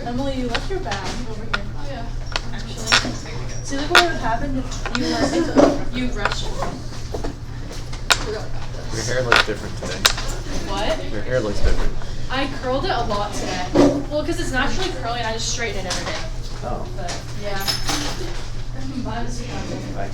Emily, you left your bag over here. Oh yeah. Actually. See, look what would have happened if you rushed. Forgot about this. Your hair looks different today. What? Your hair looks different. I curled it a lot today. Well, because it's naturally curly and I just straighten it every day. Oh. But, yeah. Bye.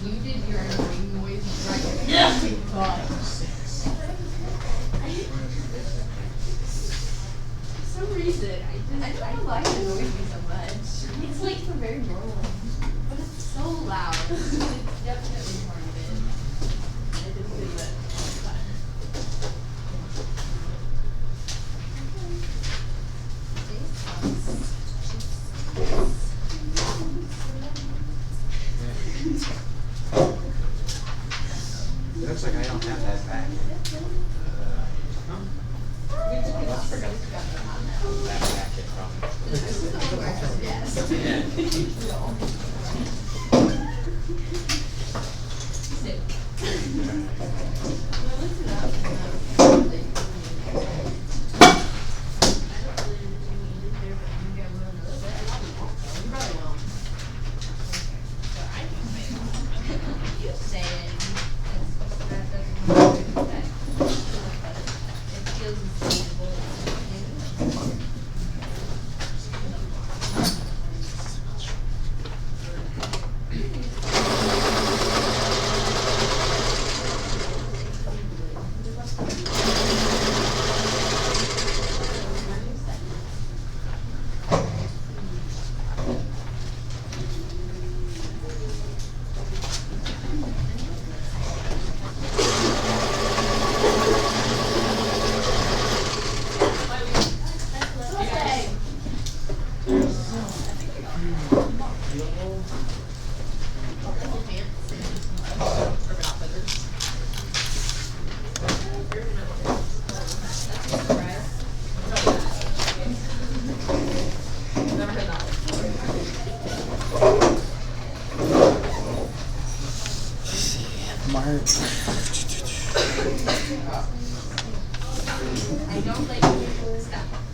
You did your annoying noise right there. Yeah. For some reason, I don't like the noise so much. It's like very normal, but it's so loud. It's definitely part of it. I just do it all the time. It looks like I don't have that back. That packet I don't like you stuff.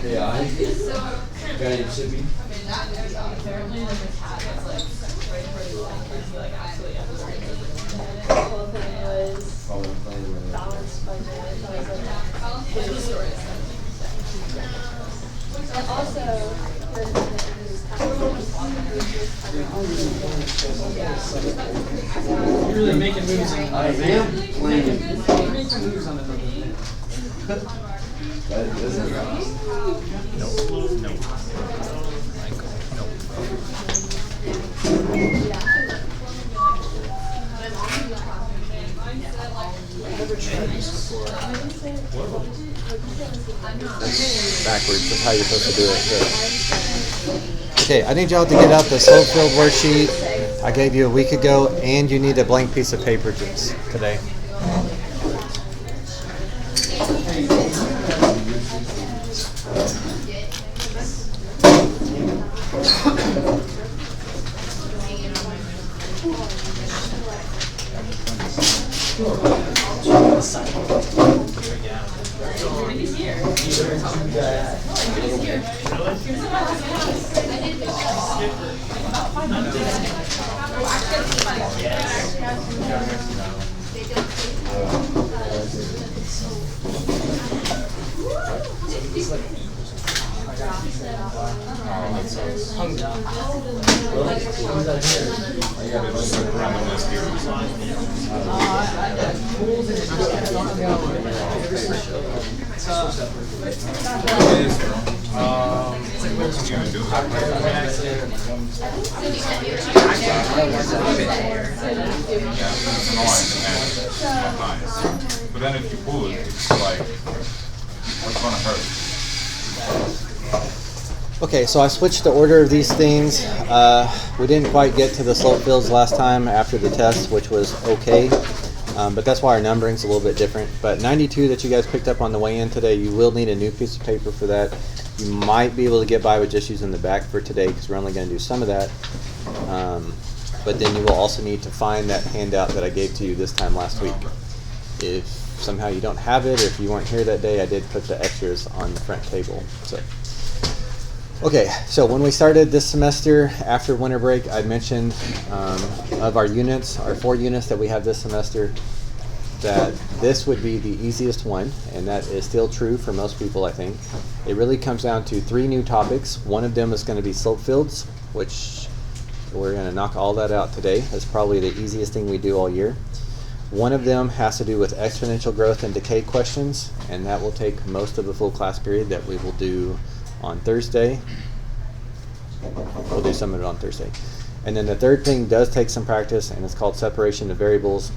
Yeah. Got any chippy? Apparently, like, a cat that's, like, right where you like, is, like, absolutely everywhere. Whole thing was Oh, I'm playing with it. balanced budget. So I was like, What's the story? and also, the You're really making moves on I am playing. You're making moves on another thing. That isn't right. Backwards, that's how you're supposed to do it. Okay, I need y'all to get out the slope field worksheet I gave you a week ago, and you need a blank piece of paper today. He's here. He's here. But then if you pull it, it's like, what's gonna hurt? Okay, so I switched the order of these things. We didn't quite get to the slope fields last time after the test, which was okay. But that's why our numbering's a little bit different. But 92 that you guys picked up on the way in today, you will need a new piece of paper for that. You might be able to get by with just using the back for today because we're only going to do some of that. But then you will also need to find that handout that I gave to you this time last week. If somehow you don't have it, or if you weren't here that day, I did put the extras on the front table. So, okay, so when we started this semester after winter break, I mentioned of our units, our 4 units that we have this semester, that this would be the easiest one, and that is still true for most people, I think. It really comes down to 3 new topics. One of them is going to be slope fields, which we're going to knock all that out today. That's probably the easiest thing we do all year. One of them has to do with exponential growth and decay questions, and that will take most of the full class period that we will do on Thursday. We'll do some of it on Thursday. And then the third thing does take some practice, and it's called separation of variables.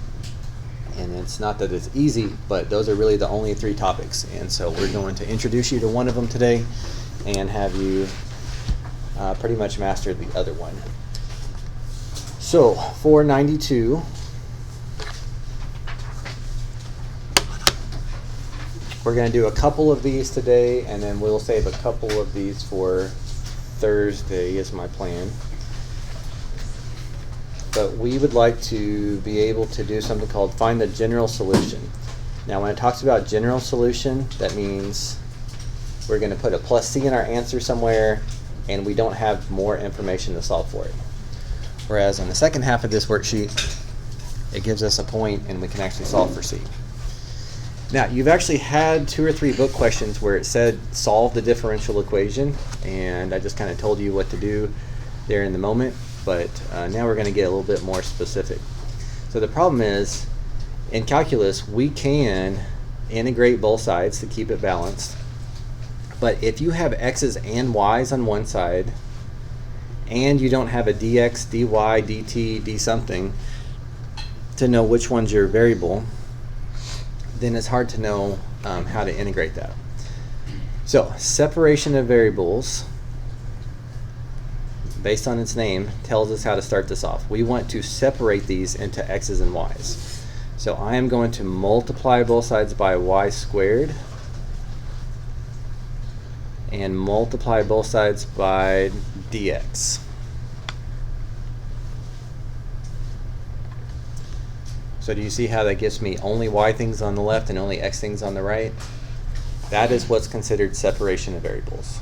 And it's not that it's easy, but those are really the only 3 topics. And so we're going to introduce you to one of them today and have you pretty much master the other one. So for 92, we're going to do a couple of these today, and then we'll save a couple of these for Thursday is my plan. But we would like to be able to do something called find the general solution. Now when it talks about general solution, that means we're going to put a plus C in our answer somewhere, and we don't have more information to solve for it. Whereas on the second half of this worksheet, it gives us a point and we can actually solve for C. Now, you've actually had 2 or 3 book questions where it said solve the differential equation, and I just kind of told you what to do there in the moment, but now we're going to get a little bit more specific. So the problem is, in calculus, we can integrate both sides to keep it balanced, but if you have x's and y's on one side, and you don't have a dx, dy, dt, d something to know which one's your variable, then it's hard to know how to integrate that. So separation of variables, based on its name, tells us how to start this off. We want to separate these into x's and y's. So I am going to multiply both sides by y squared and multiply both sides by dx. So do you see how that gives me only y things on the left and only x things on the right? That is what's considered separation of variables.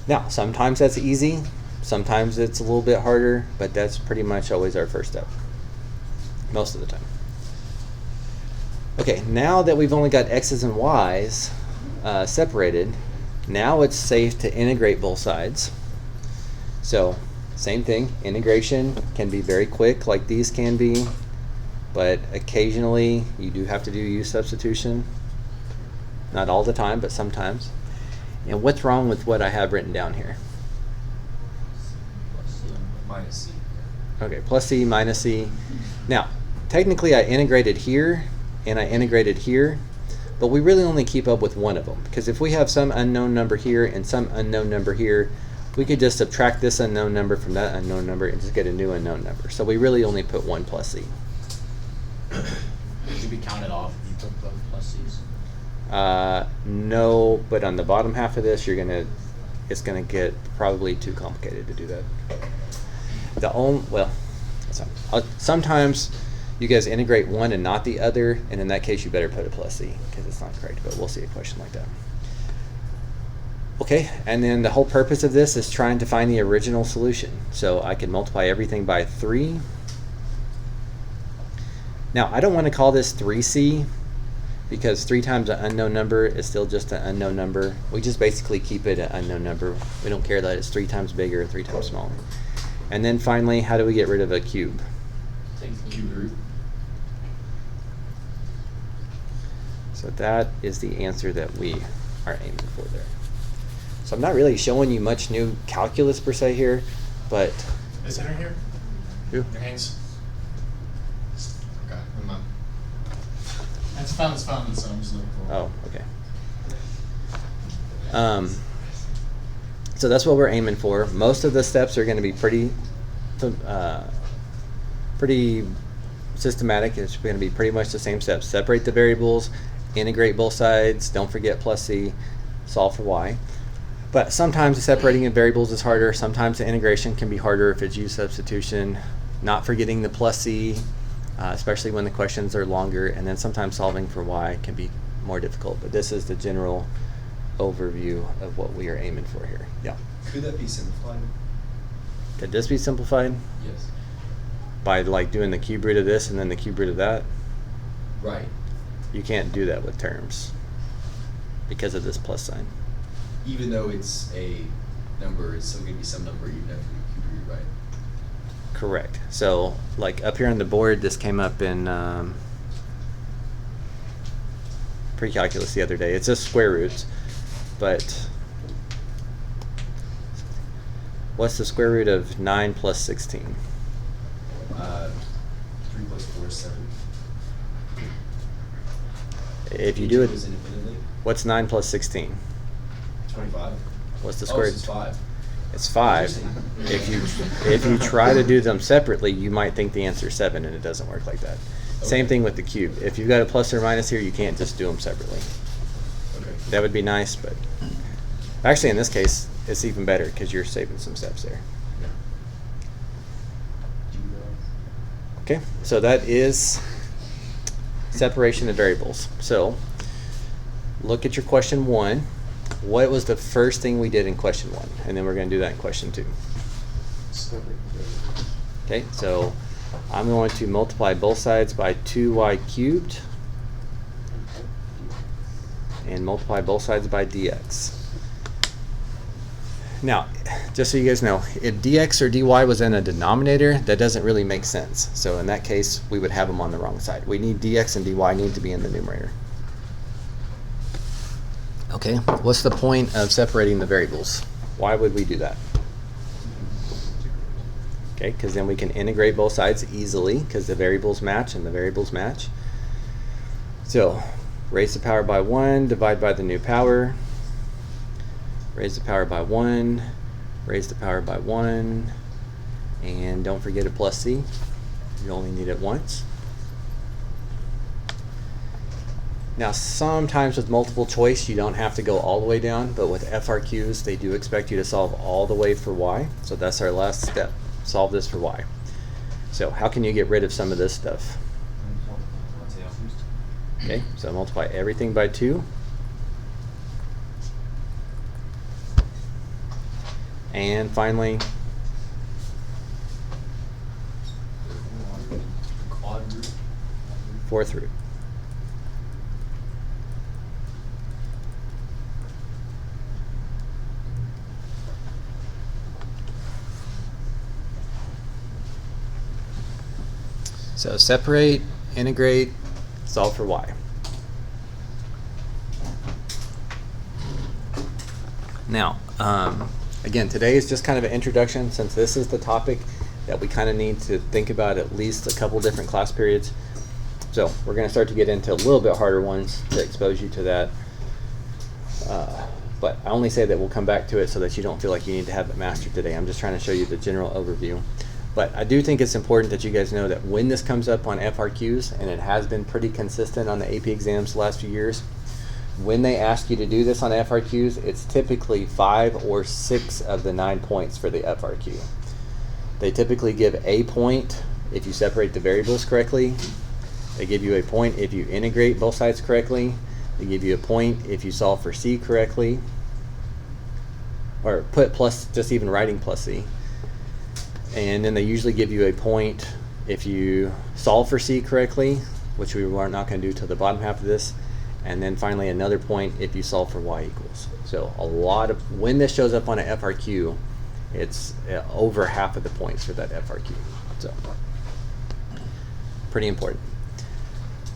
Now, sometimes that's easy, sometimes it's a little bit harder, but that's pretty much always our first step, most of the time. Okay, now that we've only got x's and y's separated, now it's safe to integrate both sides. So, same thing, integration can be very quick like these can be, but occasionally you do have to do u substitution. Not all the time, but sometimes. And what's wrong with what I have written down here? Minus C. Okay, plus c minus c. Now, technically I integrated here and I integrated here, but we really only keep up with one of them, because if we have some unknown number here and some unknown number here, we could just subtract this unknown number from that unknown number and just get a new unknown number. So we really only put 1 plus c. Should be counted off if you put both plus C's. No, but on the bottom half of this, it's gonna get probably too complicated to do that. Sometimes you guys integrate one and not the other, and in that case you better put a plus C because it's not correct, but we'll see a question like that. Okay, and then the whole purpose of this is trying to find the original solution. So I can multiply everything by 3. Now I don't want to call this 3C because 3 times an unknown number is still just an unknown number. We just basically keep it an unknown number. We don't care that it's 3 times bigger or 3 times smaller. And then finally, how do we get rid of a cube? Take the cube root. So that is the answer that we are aiming for there. So I'm not really showing you much new calculus per se here, but Is it in here? Who? Your hands? Okay, never mind. That's fine, that's fine, that's what I'm just looking for. oh, okay. So that's what we're aiming for. Most of the steps are going to be pretty systematic. It's going to be pretty much the same steps. Separate the variables, integrate both sides, don't forget plus C, solve for Y. But sometimes the separating of variables is harder. Sometimes the integration can be harder if it's U substitution. Not forgetting the plus C, especially when the questions are longer. And then sometimes solving for Y can be more difficult. But this is the general overview of what we are aiming for here. Yeah. Could that be simplified? Could this be simplified Yes. by like doing the cube root of this and then the cube root of that? Right. You can't do that with terms because of this plus sign. Even though it's a number, it's still going to be some number even after the cube root, right? Correct. So like up here on the board, this came up in pre-calculus the other day. It's just square roots, but what's the square root of 9 plus 16? 3 plus 4 is 7. If you Each do of those it, independently. what's 9 plus 16? 25. What's the Oh, square? so it's 5. It's 5. If you try to do them separately, you might think the answer is 7, and it doesn't work like that. Same Okay. thing with the cube. If you've got a plus or minus here, you can't just do them separately. Okay. That would be nice, but actually in this case, it's even better because you're saving some steps there. Okay, so that is separation of variables. So look at your question 1. What was the first thing we did in question 1? And then we're going to do that in question 2. Okay, so I'm going to multiply both sides by 2y cubed and multiply both sides by dx. Now, just so you guys know, if dx or dy was in a denominator, that doesn't really make sense. So in that case, we would have them on the wrong side. We need dx and dy need to be in the numerator. Okay, what's the point of separating the variables? Why would we do that? Okay, because then we can integrate both sides easily because the variables match and the variables match. So, raise the power by 1, divide by the new power. Raise the power by 1, raise the power by 1, and don't forget a plus C. You only need it once. Now sometimes with multiple choice you don't have to go all the way down, but with FRQs they do expect you to solve all the way for Y. So that's our last step. Solve this for Y. So how can you get rid of some of this stuff? Okay, so multiply everything by 2. And finally, Quad root. 4th root. So separate, integrate, solve for Y. Now, again, today is just kind of an introduction since this is the topic that we kind of need to think about at least a couple different class periods. So we're going to start to get into a little bit harder ones to expose you to that. But I only say that we'll come back to it so that you don't feel like you need to have it mastered today. I'm just trying to show you the general overview. But I do think it's important that you guys know that when this comes up on FRQs, and it has been pretty consistent on the AP exams the last few years, when they ask you to do this on FRQs, it's typically 5 or 6 of the 9 points for the FRQ. They typically give a point if you separate the variables correctly. They give you a point if you integrate both sides correctly. They give you a point if you solve for c correctly. Or put plus, just even writing plus c. And then they usually give you a point if you solve for c correctly, which we are not going to do till the bottom half of this. And then finally another point if you solve for y equals. So a lot of, when this shows up on an FRQ, it's over half of the points for that FRQ. So pretty important.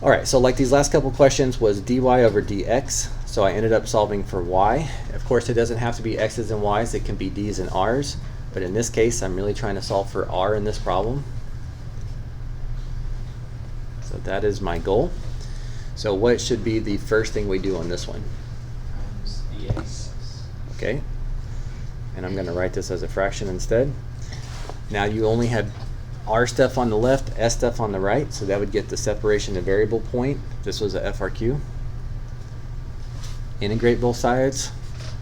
All right, so like these last couple questions was dy over dx. So I ended up solving for y. Of course, it doesn't have to be x's and y's. It can be d's and r's. But in this case, I'm really trying to solve for r in this problem. So that is my goal. So what should be the first thing we do on this one? Times dx. Okay. And I'm going to write this as a fraction instead. Now you only had r stuff on the left, s stuff on the right, so that would get the separation of variable point. This was a FRQ. Integrate both sides.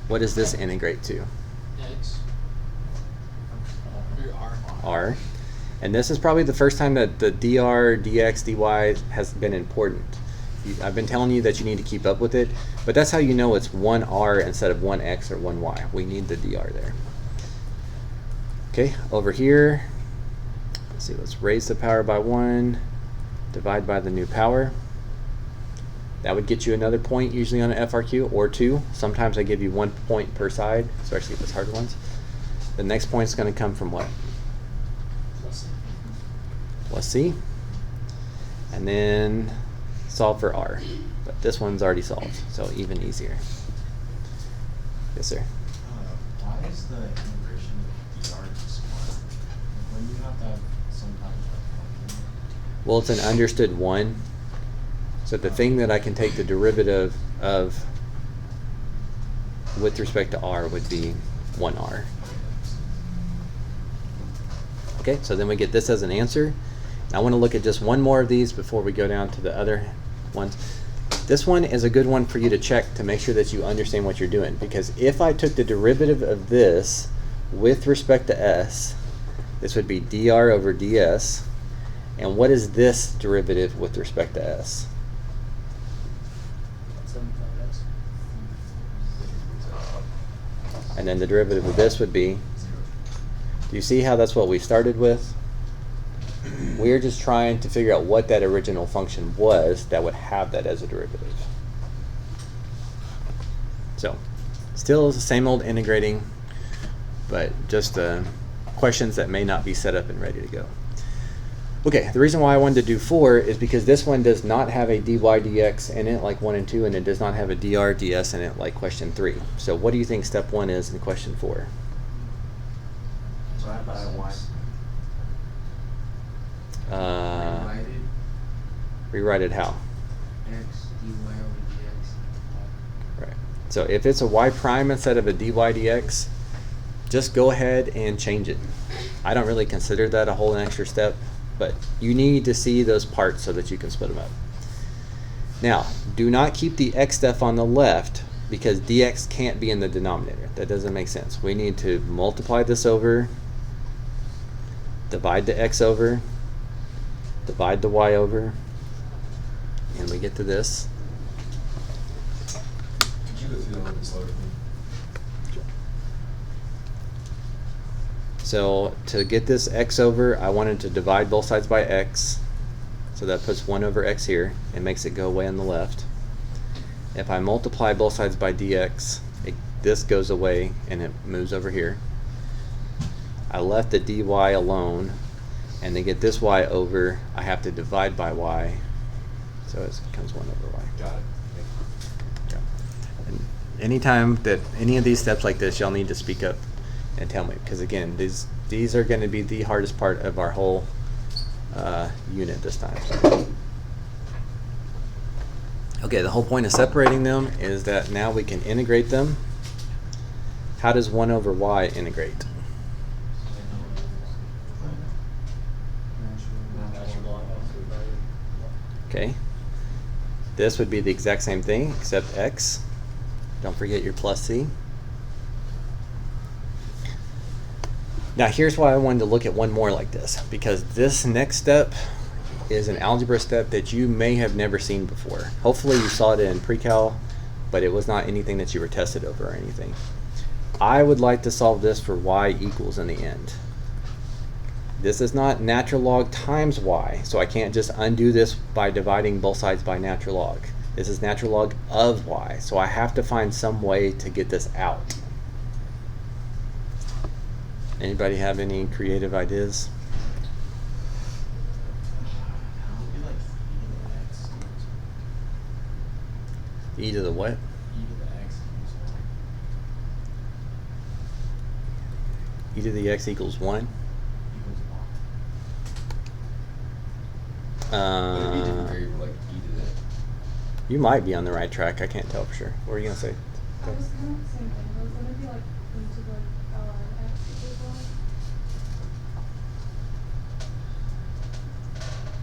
What does this integrate to? X. R. And this is probably the first time that the dr, dx, dy has been important. I've been telling you that you need to keep up with it, but that's how you know it's 1r instead of 1x or 1y. We need the dr there. Okay, over here, let's see, let's raise the power by 1, divide by the new power. That would get you another point usually on an FRQ, or 2. Sometimes I give you 1 point per side, especially if it's hard ones. The next point is going to come from what? Plus c. And then solve for r. But this one's already solved, so even easier. Yes, sir? Why is the integration of dr just 1? When you have to have some kind of function? Well, it's an understood 1. So the thing that I can take the derivative of with respect to r would be 1r. Okay, so then we get this as an answer. I want to look at just one more of these before we go down to the other ones. This one is a good one for you to check to make sure that you understand what you're doing, because if I took the derivative of this with respect to s, this would be dr over ds. And what is this derivative with respect to s? 75x. And then the derivative of this would be, do you see how that's what we started with? We're just trying to figure out what that original function was that would have that as a derivative. So, still the same old integrating, but just questions that may not be set up and ready to go. Okay, the reason why I wanted to do 4 is because this one does not have a dy dx in it like 1 and 2, and it does not have a dr ds in it like question 3. So what do you think step 1 is in question 4? Divide by y. Rewrite it how? X dy over dx. Right. So if it's a y prime instead of a dy dx, just go ahead and change it. I don't really consider that a whole extra step, but you need to see those parts so that you can split them up. Now, do not keep the x stuff on the left, because dx can't be in the denominator. That doesn't make sense. We need to multiply this over, divide the x over, divide the y over, and we get to this. Could you go through that a little bit slower for me? So to get this x over, I wanted to divide both sides by x. So that puts 1 over x here and makes it go away on the left. If I multiply both sides by dx, this goes away and it moves over here. I left the dy alone, and to get this y over, I have to divide by y. So it becomes 1 over y. Got it. Thank you. And anytime that any of these steps like this, y'all need to speak up and tell me, because again, these are going to be the hardest part of our whole unit this time. Okay, the whole point of separating them is that now we can integrate them. How does 1 over y integrate? Okay, this would be the exact same thing except x. Don't forget your plus c. Now here's why I wanted to look at one more like this, because this next step is an algebra step that you may have never seen before. Hopefully you saw it in pre-cal, but it was not anything that you were tested over or anything. I would like to solve this for y equals in the end. This is not natural log times y, so I can't just undo this by dividing both sides by natural log. This is natural log of y, so I have to find some way to get this out. Anybody have any creative ideas? Maybe like E to the what? e to the x equals 1. E to the x equals 1. Equals 1. Would it be a different variable like e to the? You might be on the right track. I can't tell for sure. What are you gonna say? I was kind of the same thing. I was gonna be like e to the ln x equals 1.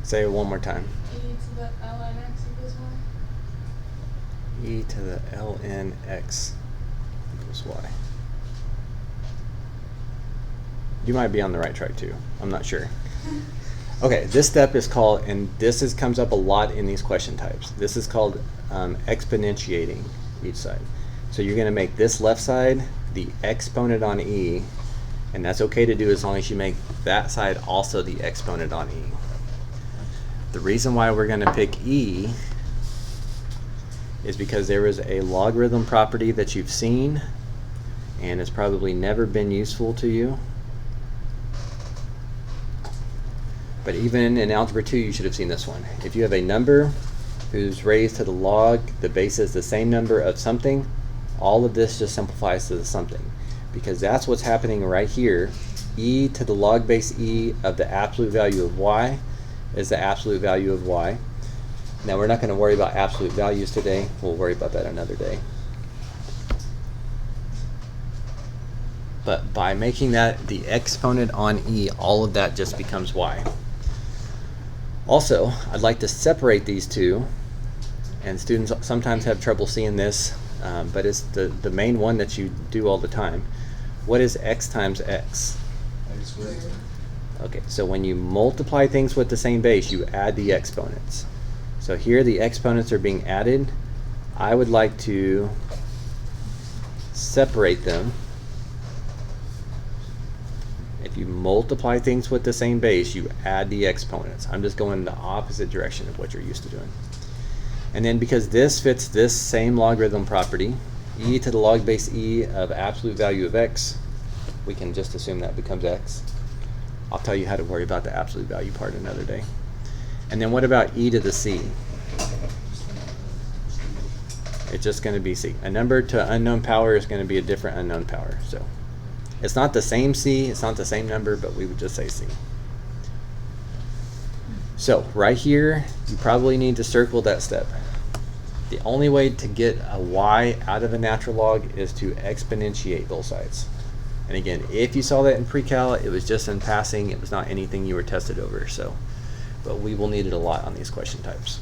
Say it one more time. E to the ln x equals 1. E to the ln x equals y. You might be on the right track too. I'm not sure. Okay, this step is called, and comes up a lot in these question types. This is called exponentiating each side. So you're going to make this left side the exponent on e, and that's okay to do as long as you make that side also the exponent on e. The reason why we're going to pick e is because there is a logarithm property that you've seen and it's probably never been useful to you. But even in Algebra 2, you should have seen this one. If you have a number whose raised to the log, the base is the same number of something, all of this just simplifies to the something. Because that's what's happening right here. E to the log base e of the absolute value of y is the absolute value of y. Now we're not going to worry about absolute values today. We'll worry about that another day. But by making that the exponent on e, all of that just becomes y. Also, I'd like to separate these two, and students sometimes have trouble seeing this, but it's the main one that you do all the time. What is x times x? X squared. Okay, so when you multiply things with the same base, you add the exponents. So here the exponents are being added. I would like to separate them. If you multiply things with the same base, you add the exponents. I'm just going in the opposite direction of what you're used to doing. And then because this fits this same logarithm property, e to the log base e of absolute value of x, we can just assume that becomes x. I'll tell you how to worry about the absolute value part another day. And then what about e to the c? It's just going to be c. A number to unknown power is going to be a different unknown power. So it's not the same c, it's not the same number, but we would just say c. So right here, you probably need to circle that step. The only way to get a y out of a natural log is to exponentiate both sides. And again, if you saw that in pre-cal, it was just in passing, it was not anything you were tested over. So, but we will need it a lot on these question types.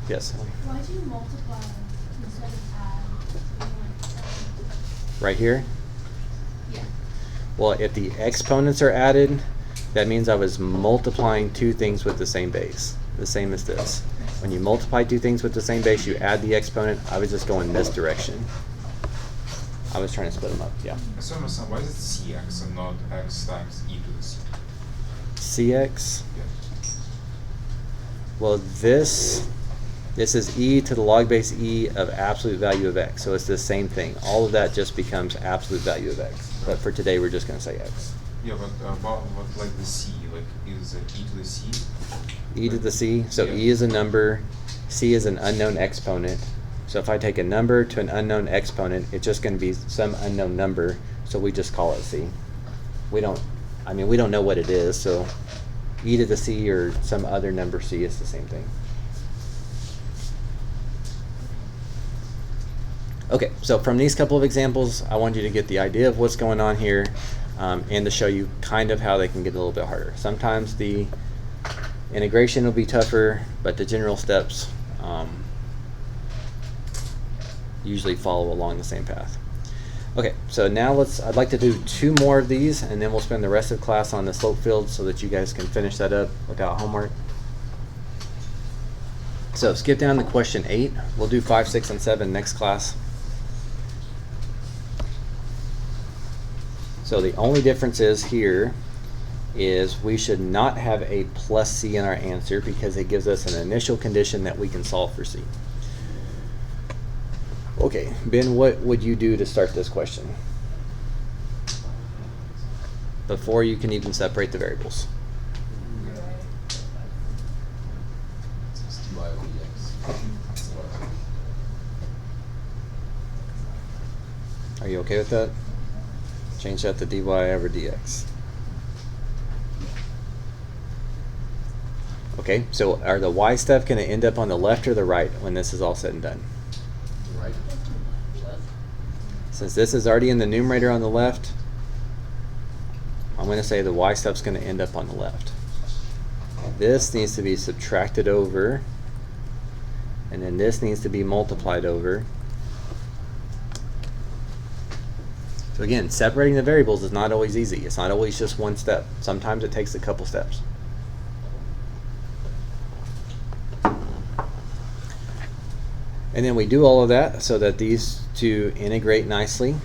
Yes? Why do you multiply instead of add? Right here? Yeah. Well, if the exponents are added, that means I was multiplying two things with the same base, the same as this. When you multiply two things with the same base, you add the exponent. I was just going this direction. I was trying to split them up, yeah. So, why is it cx and not x times e to the c? Cx? Yeah. Well, this is e to the log base e of absolute value of x. So it's the same thing. All of that just becomes absolute value of x. But for today, we're just going to say x. Yeah, but what like the c? Like is e to the c? E to the c. So Yeah. e is a number. C is an unknown exponent. So if I take a number to an unknown exponent, it's just going to be some unknown number. So we just call it c. We don't know what it is. So e to the c or some other number c is the same thing. Okay, so from these couple of examples, I want you to get the idea of what's going on here and to show you kind of how they can get a little bit harder. Sometimes the integration will be tougher, but the general steps usually follow along the same path. Okay, so now I'd like to do 2 more of these, and then we'll spend the rest of class on the slope field so that you guys can finish that up without homework. So skip down to question 8. We'll do 5, 6, and 7 next class. So the only difference is here is we should not have a plus C in our answer because it gives us an initial condition that we can solve for C. Okay, Ben, what would you do to start this question? Before you can even separate the variables. It's dy over dx. That's the one. Are you okay with that? Change that to dy over dx. Okay, so are the y stuff going to end up on the left or the right when this is all said and done? Right. Since this is already in the numerator on the left, I'm going to say the y stuff's going to end up on the left. This needs to be subtracted over, and then this needs to be multiplied over. So again, separating the variables is not always easy. It's not always just one step. Sometimes it takes a couple steps. And then we do all of that so that these two integrate nicely.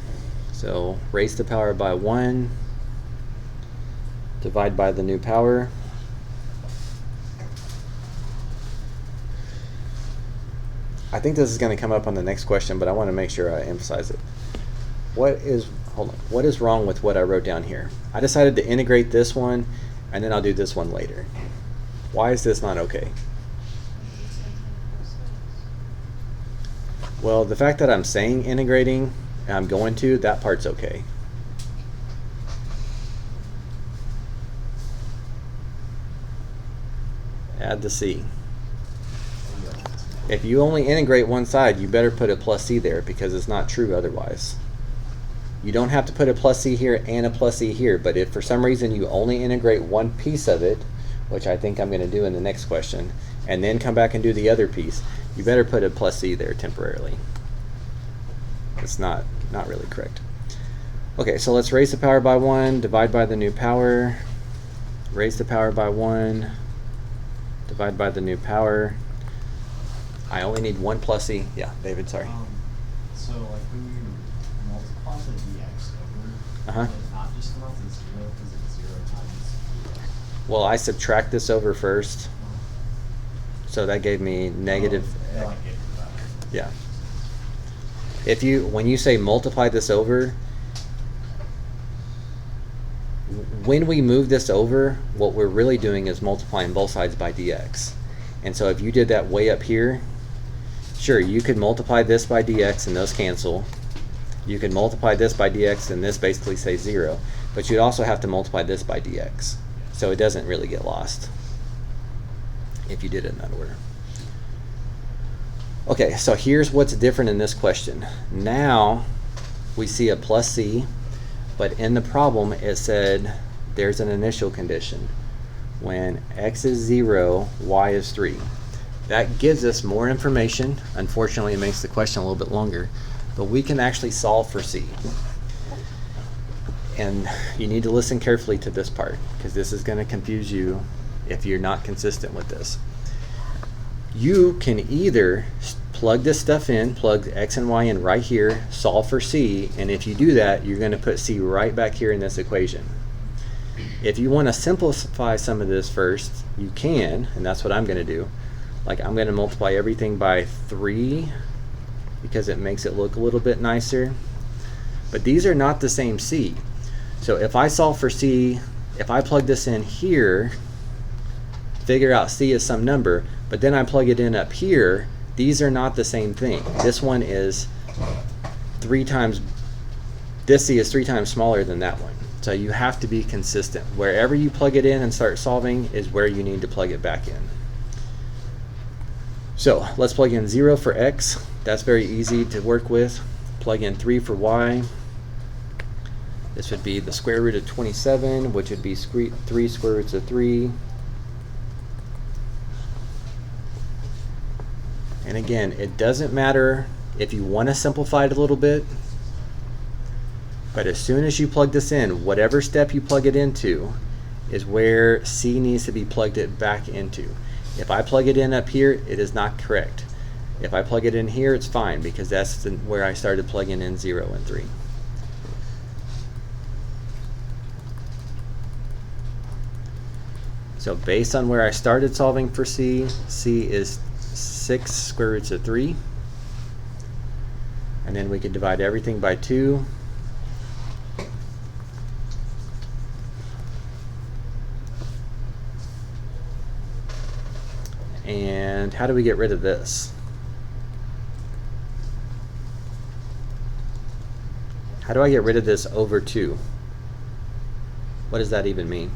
So raise the power by 1, divide by the new power. I think this is going to come up on the next question, but I want to make sure I emphasize it. What is wrong with what I wrote down here? I decided to integrate this one, and then I'll do this one later. Why is this not okay? Well, the fact that I'm saying integrating, and I'm going to, that part's okay. Add the C. If you only integrate one side, you better put a plus C there because it's not true otherwise. You don't have to put a plus C here and a plus C here, but if for some reason you only integrate one piece of it, which I think I'm going to do in the next question, and then come back and do the other piece, you better put a plus C there temporarily. It's not really correct. Okay, so let's raise the power by 1, divide by the new power, raise the power by 1, divide by the new power. I only need one plus C. Yeah, David, sorry. So like when you multiply the dx over, Uh-huh. it's not just come out to 0 because it's 0 times dx. Well, I subtract this over first, so that gave me negative. Yeah, I get that. Yeah. When you say multiply this over, when we move this over, what we're really doing is multiplying both sides by dx. And so if you did that way up here, sure, you could multiply this by dx and those cancel. You could multiply this by dx and this basically says 0. But you'd also have to multiply this by dx. So it doesn't really get lost if you did it in that order. Okay, so here's what's different in this question. Now we see a plus C, but in the problem it said there's an initial condition. When x is 0, y is 3. That gives us more information. Unfortunately, it makes the question a little bit longer, but we can actually solve for C. And you need to listen carefully to this part, because this is going to confuse you if you're not consistent with this. You can either plug this stuff in, plug x and y in right here, solve for C, and if you do that, you're going to put C right back here in this equation. If you want to simplify some of this first, you can, and that's what I'm going to do. Like, I'm going to multiply everything by 3 because it makes it look a little bit nicer. But these are not the same C. So if I solve for C, if I plug this in here, figure out C is some number, but then I plug it in up here, these are not the same thing. This one is 3 times, this C is 3 times smaller than that one. So you have to be consistent. Wherever you plug it in and start solving is where you need to plug it back in. So let's plug in 0 for x. That's very easy to work with. Plug in 3 for y. This would be the square root of 27, which would be 3 square roots of 3. And again, it doesn't matter if you want to simplify it a little bit. But as soon as you plug this in, whatever step you plug it into is where C needs to be plugged it back into. If I plug it in up here, it is not correct. If I plug it in here, it's fine because that's where I started plugging in 0 and 3. So based on where I started solving for C, C is 6 square roots of 3. And then we could divide everything by 2. And how do we get rid of this? How do I get rid of this over 2? What does that even mean?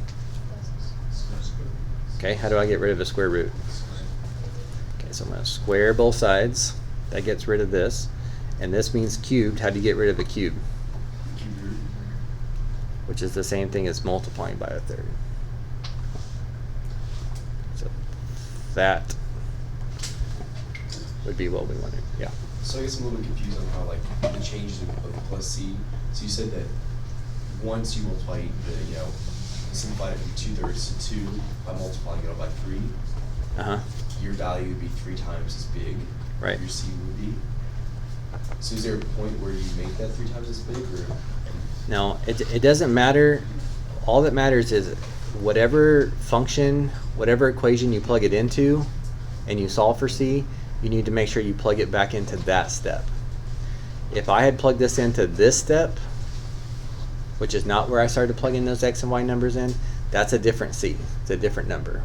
Okay, how do I get rid of a square root? Okay, so I'm going to square both sides. That gets rid of this. And this means cubed. How do you get rid of a cube? Which is the same thing as multiplying by a third. So that would be what we wanted. Yeah. So I guess I'm a little bit confused on how like the changes of plus C. So you said that once you multiply the, simplify it from 2/3 to 2 by multiplying it by 3, your value would be 3 times as big. Right. Your C would be. So is there a point where you make that 3 times as big, or? No, it doesn't matter. All that matters is whatever function, whatever equation you plug it into and you solve for C, you need to make sure you plug it back into that step. If I had plugged this into this step, which is not where I started plugging those X and Y numbers in, that's a different C. It's a different number.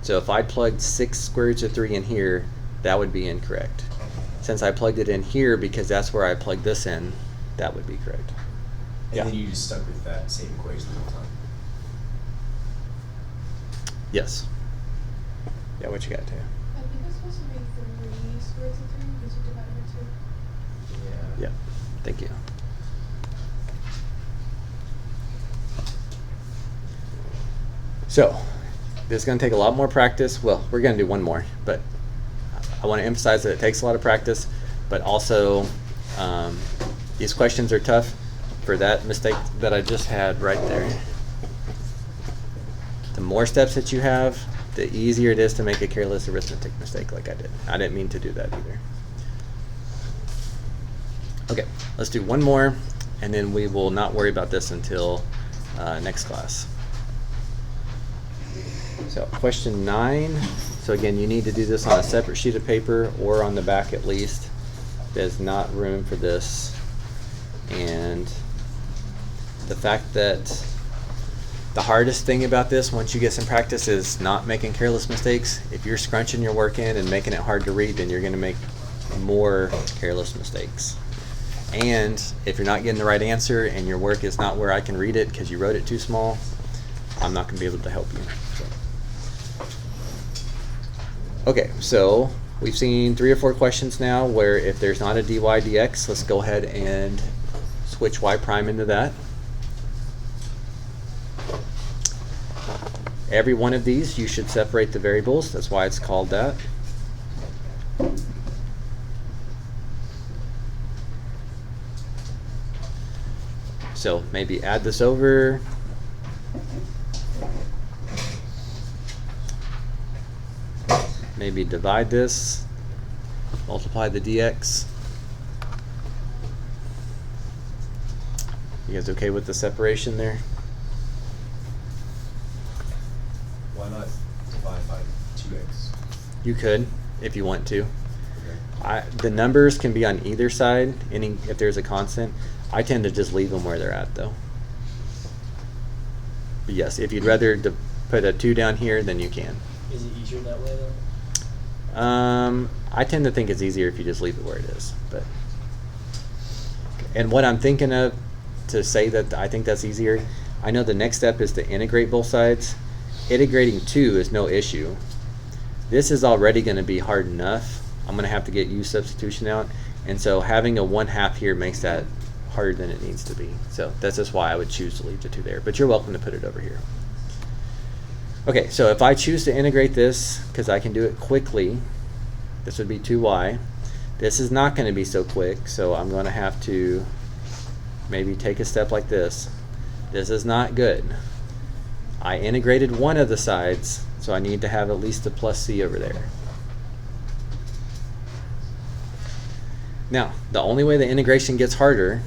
So if I plugged 6 square roots of 3 in here, that would be incorrect. Since I plugged it in here because that's where I plugged this in, that would be correct. And then you just stuck with that same equation the whole time. Yes. Yeah, what you got, Taya? I think it's supposed to be 3 square roots of 3 because you divided by 2. Yeah. Yeah, thank you. So, this is going to take a lot more practice. Well, we're going to do one more, but I want to emphasize that it takes a lot of practice, but also these questions are tough for that mistake that I just had right there. The more steps that you have, the easier it is to make a careless arithmetic mistake like I did. I didn't mean to do that either. Okay, let's do one more, and then we will not worry about this until next class. So question 9. So again, you need to do this on a separate sheet of paper or on the back at least. There's not room for this. And the fact that the hardest thing about this, once you get some practice, is not making careless mistakes. If you're scrunching your work in and making it hard to read, then you're going to make more careless mistakes. And if you're not getting the right answer and your work is not where I can read it because you wrote it too small, I'm not going to be able to help you. Okay, so we've seen 3 or 4 questions now where if there's not a dy dx, let's go ahead and switch y prime into that. Every one of these, you should separate the variables. That's why it's called that. So maybe add this over. Maybe divide this, multiply the dx. You guys okay with the separation there? Why not divide by 2x? You could, if you want to. Okay. The numbers can be on either side, if there's a constant. I tend to just leave them where they're at, though. But yes, if you'd rather put a 2 down here, then you can. Is it easier that way though? I tend to think it's easier if you just leave it where it is. And what I'm thinking of to say that I think that's easier, I know the next step is to integrate both sides. Integrating 2 is no issue. This is already going to be hard enough. I'm going to have to get u substitution out. And so having a 1/2 here makes that harder than it needs to be. So that's just why I would choose to leave the 2 there. But you're welcome to put it over here. Okay, so if I choose to integrate this, because I can do it quickly, this would be 2y. This is not going to be so quick, so I'm going to have to maybe take a step like this. This is not good. I integrated one of the sides, so I need to have at least a plus c over there. Now, the only way the integration gets harder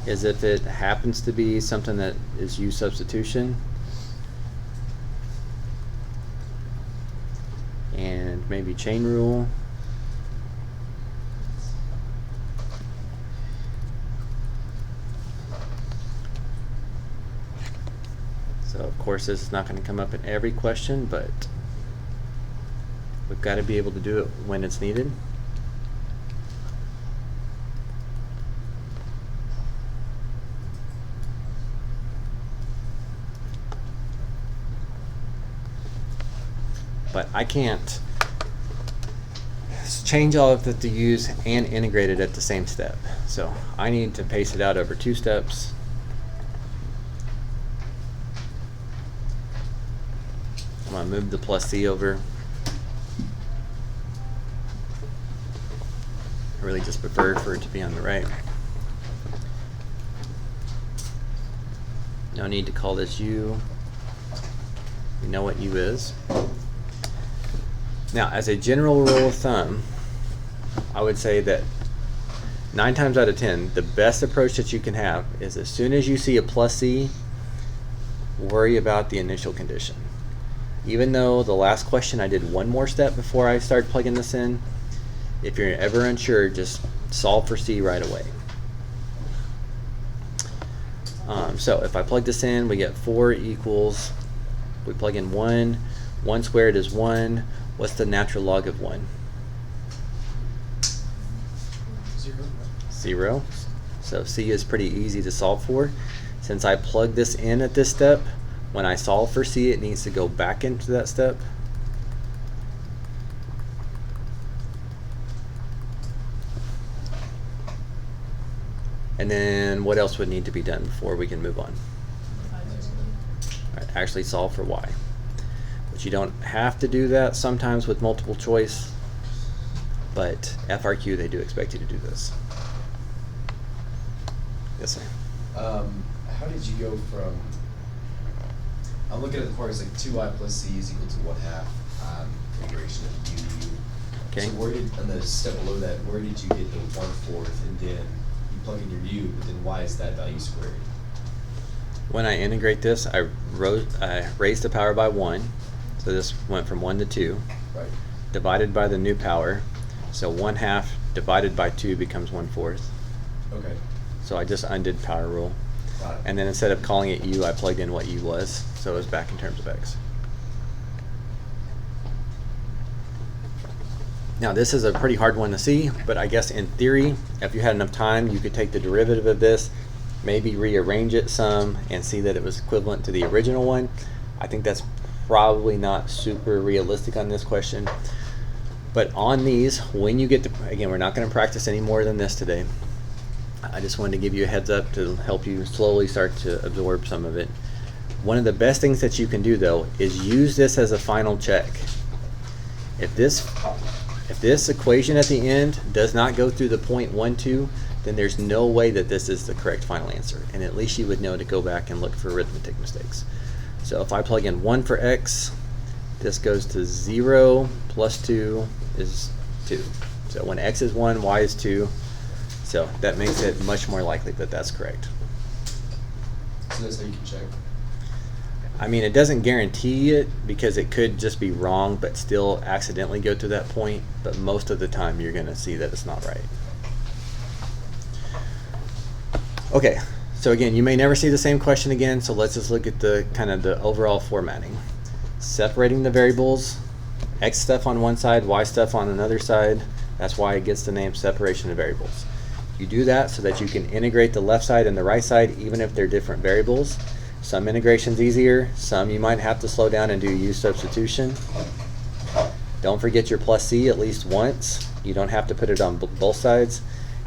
is if it happens to be something that is u substitution. And maybe chain rule. So of course this is not going to come up in every question, but we've got to be able to do it when it's needed. But I can't change all of the u's and integrate it at the same step. So I need to pace it out over 2 steps. I'm going to move the plus c over. I really just prefer for it to be on the right. No need to call this u. We know what u is. Now, as a general rule of thumb, I would say that 9 times out of 10, the best approach that you can have is as soon as you see a plus c, worry about the initial condition. Even though the last question I did one more step before I started plugging this in, if you're ever unsure, just solve for c right away. So if I plug this in, we get 4 equals, we plug in 1, 1 squared is 1. What's the natural log of 1? 0. So c is pretty easy to solve for. Since I plug this in at this step, when I solve for c, it needs to go back into that step. And then what else would need to be done before we can move on? All right, actually solve for y. But you don't have to do that sometimes with multiple choice, but FRQ, they do expect you to do this. Yes, sir. How did you go from, I'm looking at the part, it's like 2i plus c is equal to 1/2 integration of u. Okay. So where did, on the step below that, where did you get the 1/4 and then you plug in your u, but then why is that value squared? When I integrate this, I raised the power by 1. So this went from 1 to 2. Right. Divided by the new power. So 1/2 divided by 2 becomes 1/4. Okay. So I just undid power rule. Got it. And then instead of calling it u, I plugged in what u was. So it was back in terms of x. Now this is a pretty hard one to see, but I guess in theory, if you had enough time, you could take the derivative of this, maybe rearrange it some, and see that it was equivalent to the original one. I think that's probably not super realistic on this question. But on these, when you get to, again, we're not going to practice any more than this today. I just wanted to give you a heads up to help you slowly start to absorb some of it. One of the best things that you can do though is use this as a final check. If this equation at the end does not go through the 0.12, then there's no way that this is the correct final answer. And at least you would know to go back and look for arithmetic mistakes. So if I plug in 1 for x, this goes to 0 plus 2 is 2. So when x is 1, y is 2. So that makes it much more likely that that's correct. So that's how you can check? I mean, it doesn't guarantee it because it could just be wrong but still accidentally go to that point. But most of the time you're going to see that it's not right. Okay, so again, you may never see the same question again, so let's just look at the kind of the overall formatting. Separating the variables, x stuff on one side, y stuff on another side. That's why it gets the name separation of variables. You do that so that you can integrate the left side and the right side even if they're different variables. Some integration's easier, some you might have to slow down and do u substitution. Don't forget your plus c at least once. You don't have to put it on both sides.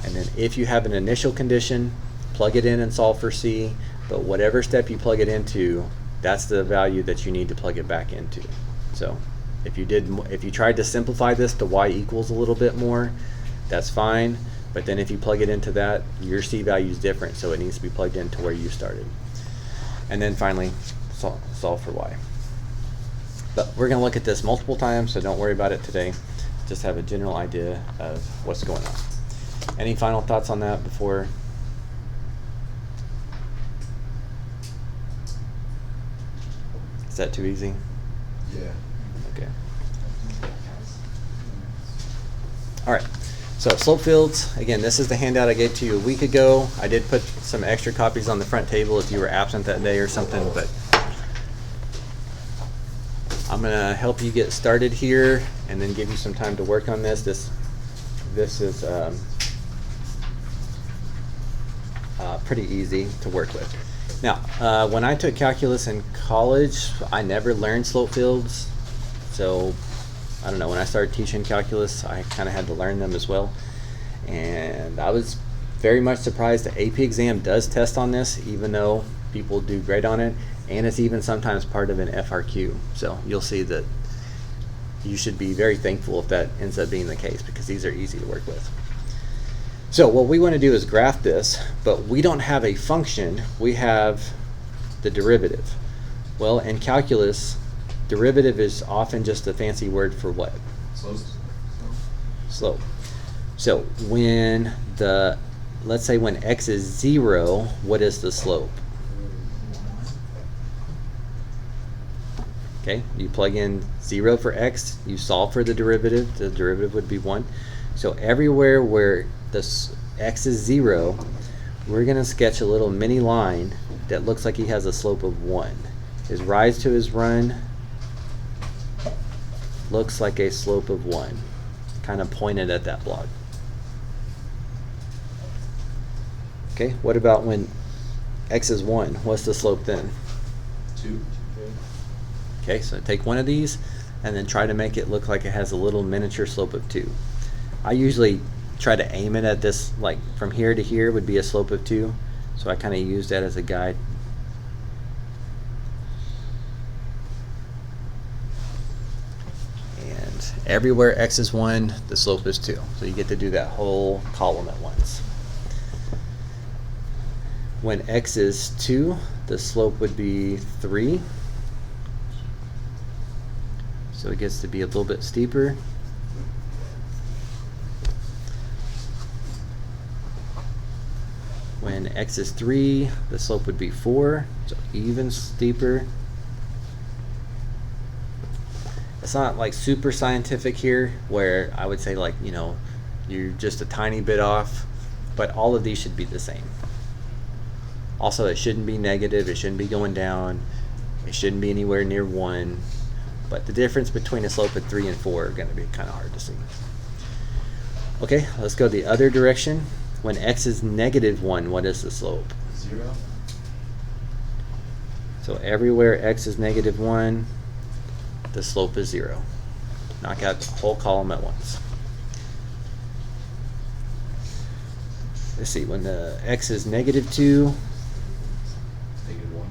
And then if you have an initial condition, plug it in and solve for c, but whatever step you plug it into, that's the value that you need to plug it back into. So if you tried to simplify this to y equals a little bit more, that's fine. But then if you plug it into that, your C value is different, so it needs to be plugged into where you started. And then finally, solve for y. But we're going to look at this multiple times, so don't worry about it today. Just have a general idea of what's going on. Any final thoughts on that before? Is that too easy? Yeah. Okay. All right. So slope fields, again, this is the handout I gave to you a week ago. I did put some extra copies on the front table if you were absent that day or something, but I'm going to help you get started here and then give you some time to work on this. This is pretty easy to work with. Now, when I took calculus in college, I never learned slope fields. So, I don't know, when I started teaching calculus, I kind of had to learn them as well. And I was very much surprised the AP exam does test on this, even though people do great on it. And it's even sometimes part of an FRQ. So you'll see that you should be very thankful if that ends up being the case, because these are easy to work with. So what we want to do is graph this, but we don't have a function, we have the derivative. Well, in calculus, derivative is often just a fancy word for what? Slope. So when let's say when x is 0, what is the slope? Okay, you plug in 0 for x, you solve for the derivative would be 1. So everywhere where this x is 0, we're going to sketch a little mini line that looks like he has a slope of 1. His rise to his run looks like a slope of 1, kind of pointed at that block. Okay, what about when x is 1? What's the slope then? 2. Okay, so take one of these and then try to make it look like it has a little miniature slope of 2. I usually try to aim it at this, like from here to here would be a slope of 2. So I kind of use that as a guide. And everywhere x is 1, the slope is 2. So you get to do that whole column at once. When x is 2, the slope would be 3. So it gets to be a little bit steeper. When x is 3, the slope would be 4, so even steeper. It's not like super scientific here, where I would say, like, you know, you're just a tiny bit off, but all of these should be the same. Also, it shouldn't be negative, it shouldn't be going down, it shouldn't be anywhere near 1. But the difference between a slope of 3 and 4 are going to be kind of hard to see. Okay, let's go the other direction. When x is negative 1, what is the slope? 0. So everywhere x is negative 1, the slope is 0. Knock out the whole column at once. Let's see, when the x is negative 2, Negative 1.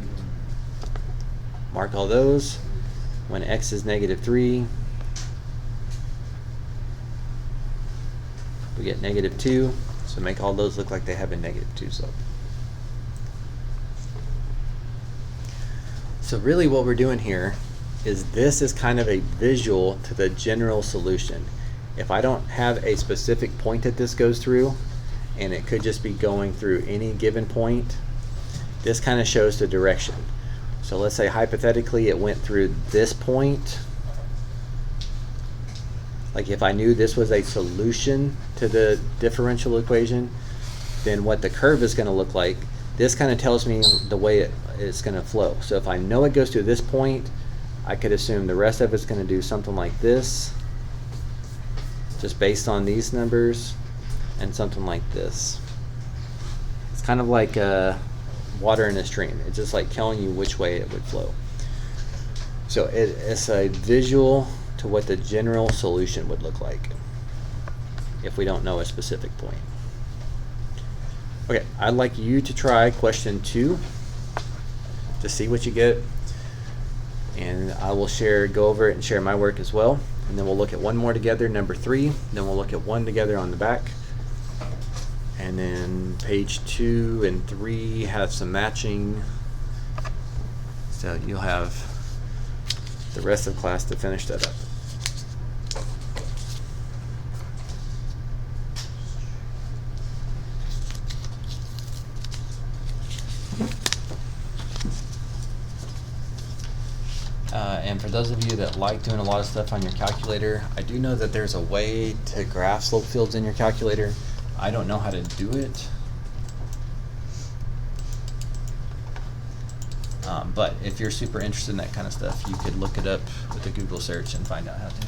mark all those. When x is negative 3, we get negative 2. So make all those look like they have a negative 2 slope. So really what we're doing here is this is kind of a visual to the general solution. If I don't have a specific point that this goes through, and it could just be going through any given point, this kind of shows the direction. So let's say hypothetically it went through this point. Like if I knew this was a solution to the differential equation, then what the curve is going to look like, this kind of tells me the way it's going to flow. So if I know it goes to this point, I could assume the rest of it's going to do something like this, just based on these numbers, and something like this. It's kind of like water in a stream. It's just like telling you which way it would flow. So it's a visual to what the general solution would look like if we don't know a specific point. Okay, I'd like you to try question 2 to see what you get, and I will go over it and share my work as well, and then we'll look at one more together, number 3, then we'll look at one together on the back, And then page 2 and 3 have some matching. So you'll have the rest of class to finish that up. And for those of you that like doing a lot of stuff on your calculator, I do know that there's a way to graph slope fields in your calculator. I don't know how to do it. But if you're super interested in that kind of stuff, you could look it up with a Google search and find out how to.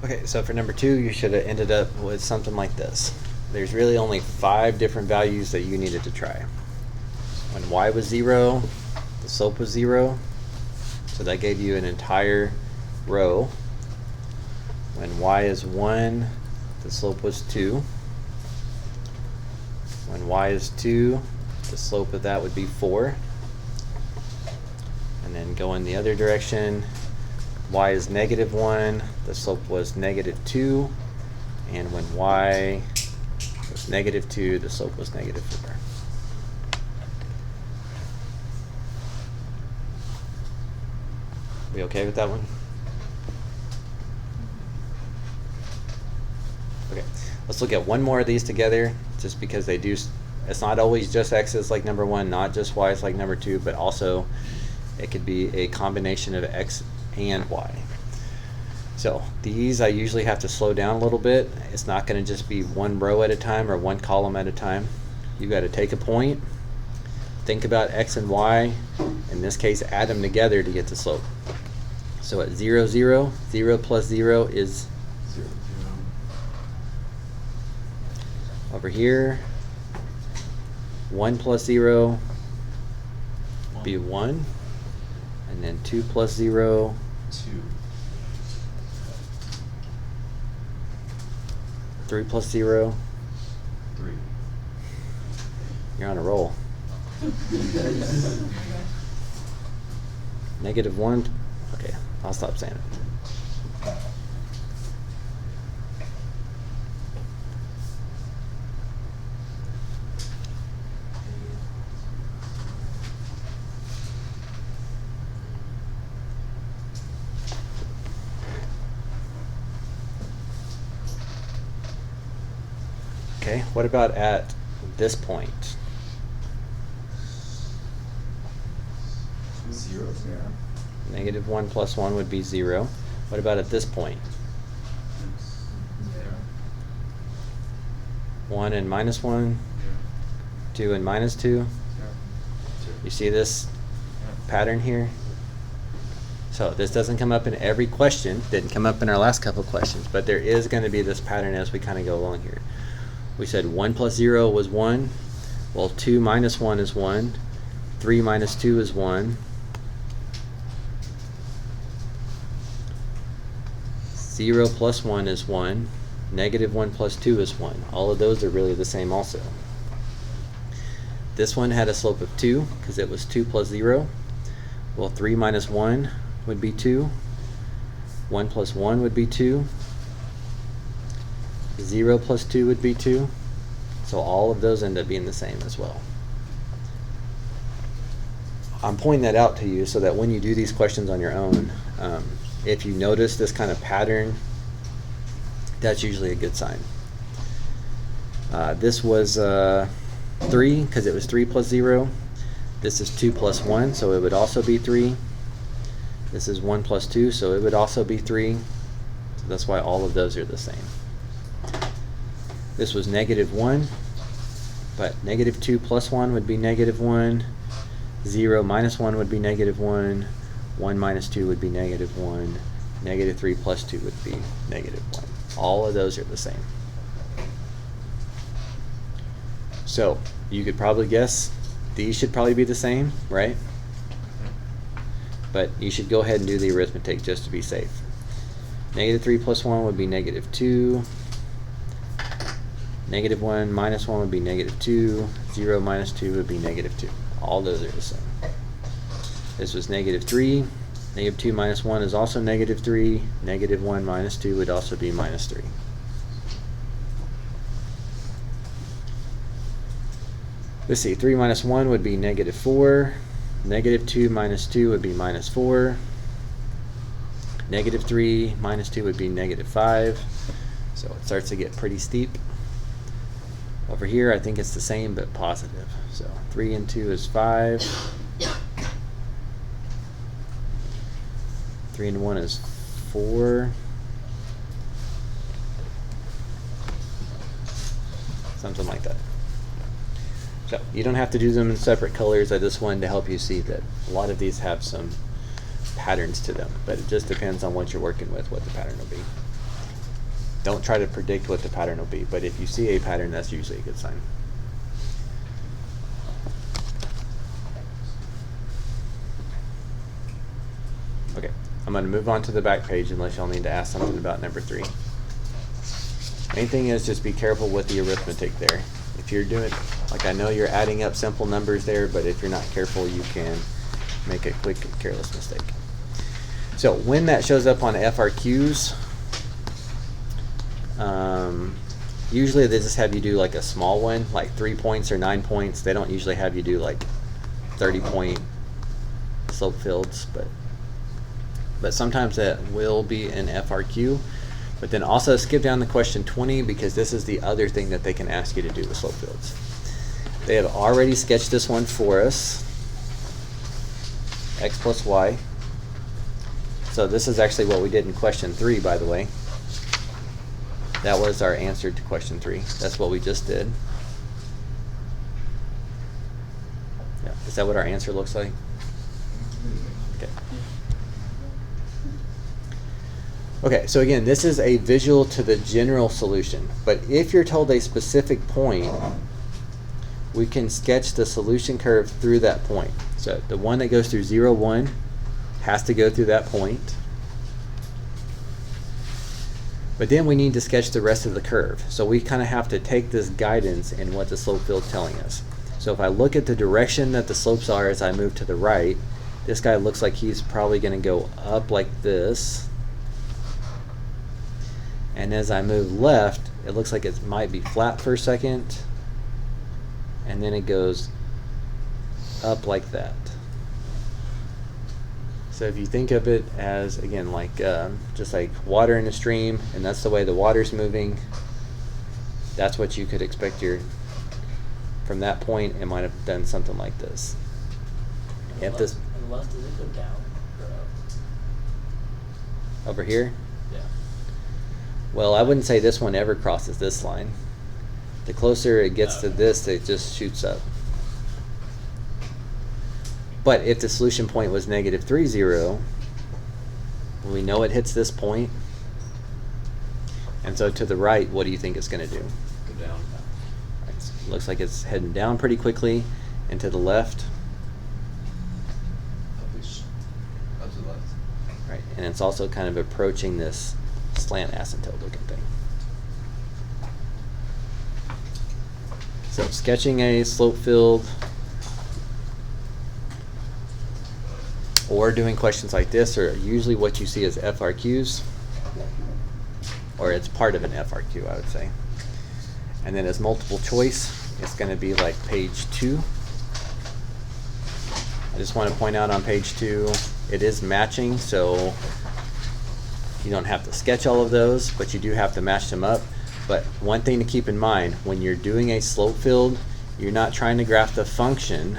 Okay, so for number 2, you should have ended up with something like this. There's really only 5 different values that you needed to try. When y was 0, the slope was 0, so that gave you an entire row. When y is 1, the slope was 2. When y is 2, the slope of that would be 4. And then go in the other direction. Y is -1, the slope was -2, and when y was -2, the slope was -4. We okay with that one? Okay, let's look at one more of these together, just because they do, it's not always just x's like number 1, not just y's like number 2, but also it could be a combination of x and y. So these I usually have to slow down a little bit. It's not going to just be one row at a time or one column at a time. You got to take a point, think about x and y, in this case add them together to get the slope. So at 0, 0, 0 plus 0 is 0, 0. Over here, 1 plus 0 be 1, and then 2 plus 0 2. 3 plus 0. 3. You're on a roll. -1. Okay, I'll stop saying it. Okay, what about at this point? 0. Yeah. Negative 1 plus 1 would be 0. What about at this point? 1 and minus 1, 2 and minus 2. You see this pattern here? So this doesn't come up in every question, didn't come up in our last couple of questions, but there is going to be this pattern as we kind of go along here. We said 1 plus 0 was 1. Well, 2 minus 1 is 1. 3 minus 2 is 1. 0 plus 1 is 1. Negative 1 plus 2 is 1. All of those are really the same also. This one had a slope of 2 because it was 2 plus 0. Well, 3 minus 1 would be 2. 1 plus 1 would be 2. 0 plus 2 would be 2. So all of those end up being the same as well. I'm pointing that out to you so that when you do these questions on your own, if you notice this kind of pattern, that's usually a good sign. This was 3 because it was 3 plus 0. This is 2 plus 1, so it would also be 3. This is 1 plus 2, so it would also be 3. So that's why all of those are the same. This was negative 1, but negative 2 plus 1 would be negative 1. 0 minus 1 would be negative 1. 1 minus 2 would be negative 1. Negative 3 plus 2 would be negative 1. All of those are the same. So you could probably guess these should probably be the same, right? But you should go ahead and do the arithmetic just to be safe. Negative 3 plus 1 would be negative 2. Negative 1 minus 1 would be negative 2. 0 minus 2 would be negative 2. All those are the same. This was negative 3. Negative 2 minus 1 is also negative 3. Negative 1 minus 2 would also be minus 3. Let's see, 3 minus 1 would be negative 4. Negative 2 minus 2 would be minus 4. Negative 3 minus 2 would be negative 5. So it starts to get pretty steep. Over here, I think it's the same but positive. So 3 and 2 is 5. 3 and 1 is 4. Something like that. So you don't have to do them in separate colors. I just wanted to help you see that a lot of these have some patterns to them, but it just depends on what you're working with, what the pattern will be. Don't try to predict what the pattern will be, but if you see a pattern, that's usually a good sign. Okay, I'm going to move on to the back page unless y'all need to ask something about number 3. Main thing is just be careful with the arithmetic there. If you're doing, like I know you're adding up simple numbers there, but if you're not careful, you can make a quick and careless mistake. So when that shows up on FRQs, usually they just have you do like a small one, like 3 points or 9 points. They don't usually have you do like 30-point slope fields, but sometimes that will be an FRQ. But then also skip down to question 20 because this is the other thing that they can ask you to do with slope fields. They have already sketched this one for us, x plus y. So this is actually what we did in question 3, by the way. That was our answer to question 3. That's what we just did. Yeah. Is that what our answer looks like? Okay. Okay, so again, this is a visual to the general solution. But if you're told a specific point, we can sketch the solution curve through that point. So the one that goes through 0, 1 has to go through that point. But then we need to sketch the rest of the curve. So we kind of have to take this guidance in what the slope field is telling us. So if I look at the direction that the slopes are as I move to the right, this guy looks like he's probably going to go up like this. And as I move left, it looks like it might be flat for a second. And then it goes up like that. So if you think of it as, again, like just like water in a stream, and that's the way the water's moving, that's what you could expect from that point, it might have done something like this. If this And left, does it go down or up? over here, Yeah. well, I wouldn't say this one ever crosses this line. The closer it gets to Okay. this, it just shoots up. But if the solution point was negative 3, 0, we know it hits this point. And so to the right, what do you think it's going to do? Go down. It looks like it's heading down pretty quickly. And to the left, Up to the left. right, and it's also kind of approaching this slant asymptote looking thing. So sketching a slope field or doing questions like this are usually what you see as FRQs, or it's part of an FRQ, I would say. And then as multiple choice, it's going to be like page 2. I just want to point out on page 2, it is matching, so you don't have to sketch all of those, but you do have to match them up. But one thing to keep in mind, when you're doing a slope field, you're not trying to graph the function,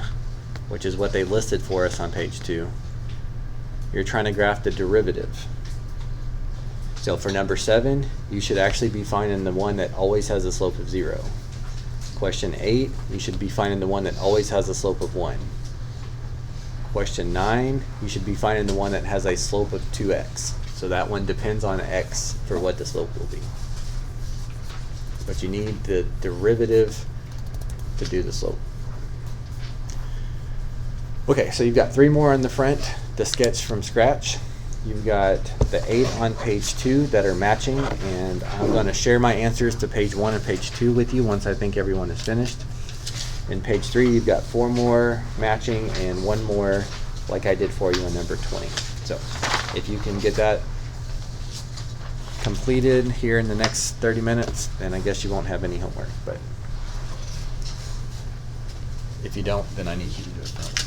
which is what they listed for us on page 2. You're trying to graph the derivative. So for number 7, you should actually be finding the one that always has a slope of 0. Question 8, you should be finding the one that always has a slope of 1. Question 9, you should be finding the one that has a slope of 2x. So that one depends on x for what the slope will be. But you need the derivative to do the slope. Okay, so you've got 3 more on the front to sketch from scratch. You've got the 8 on page 2 that are matching, and I'm going to share my answers to page 1 and page 2 with you once I think everyone is finished. In page 3, you've got 4 more matching and 1 more like I did for you on number 20. So if you can get that completed here in the next 30 minutes, then I guess you won't have any homework. But if you don't, then I need you to do it for me.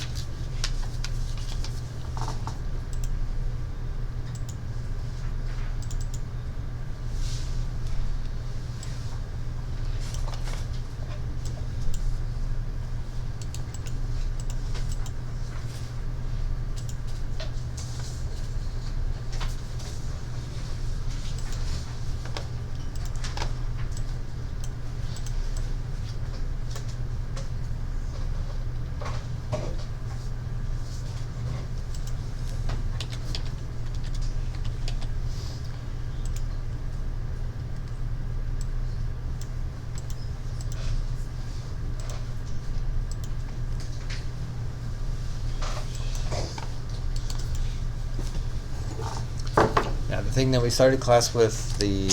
Now, the thing that we started class with, the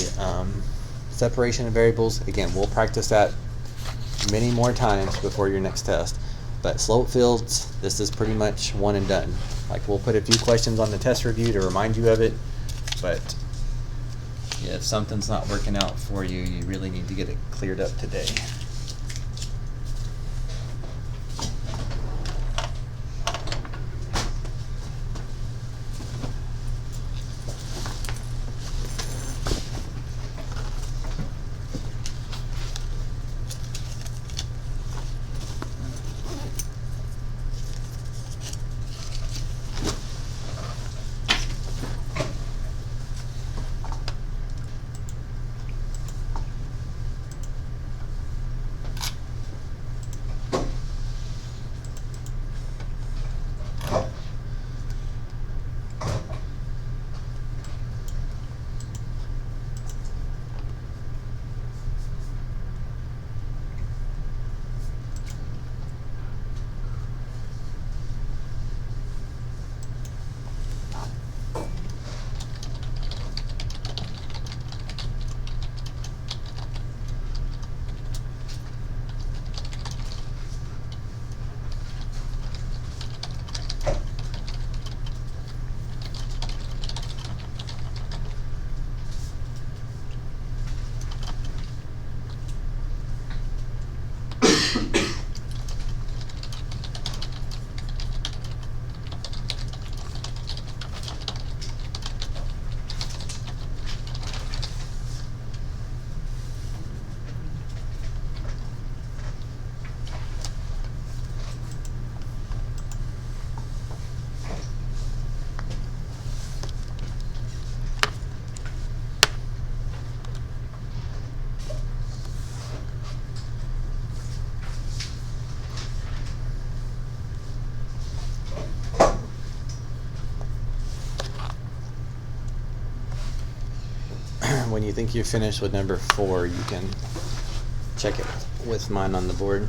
separation of variables, again, we'll practice that many more times before your next test. But slope fields, this is pretty much one and done. Like, we'll put a few questions on the test review to remind you of it, but yeah, if something's not working out for you, you really need to get it cleared up today. when you think you've finished with number 4, you can check it with mine on the board.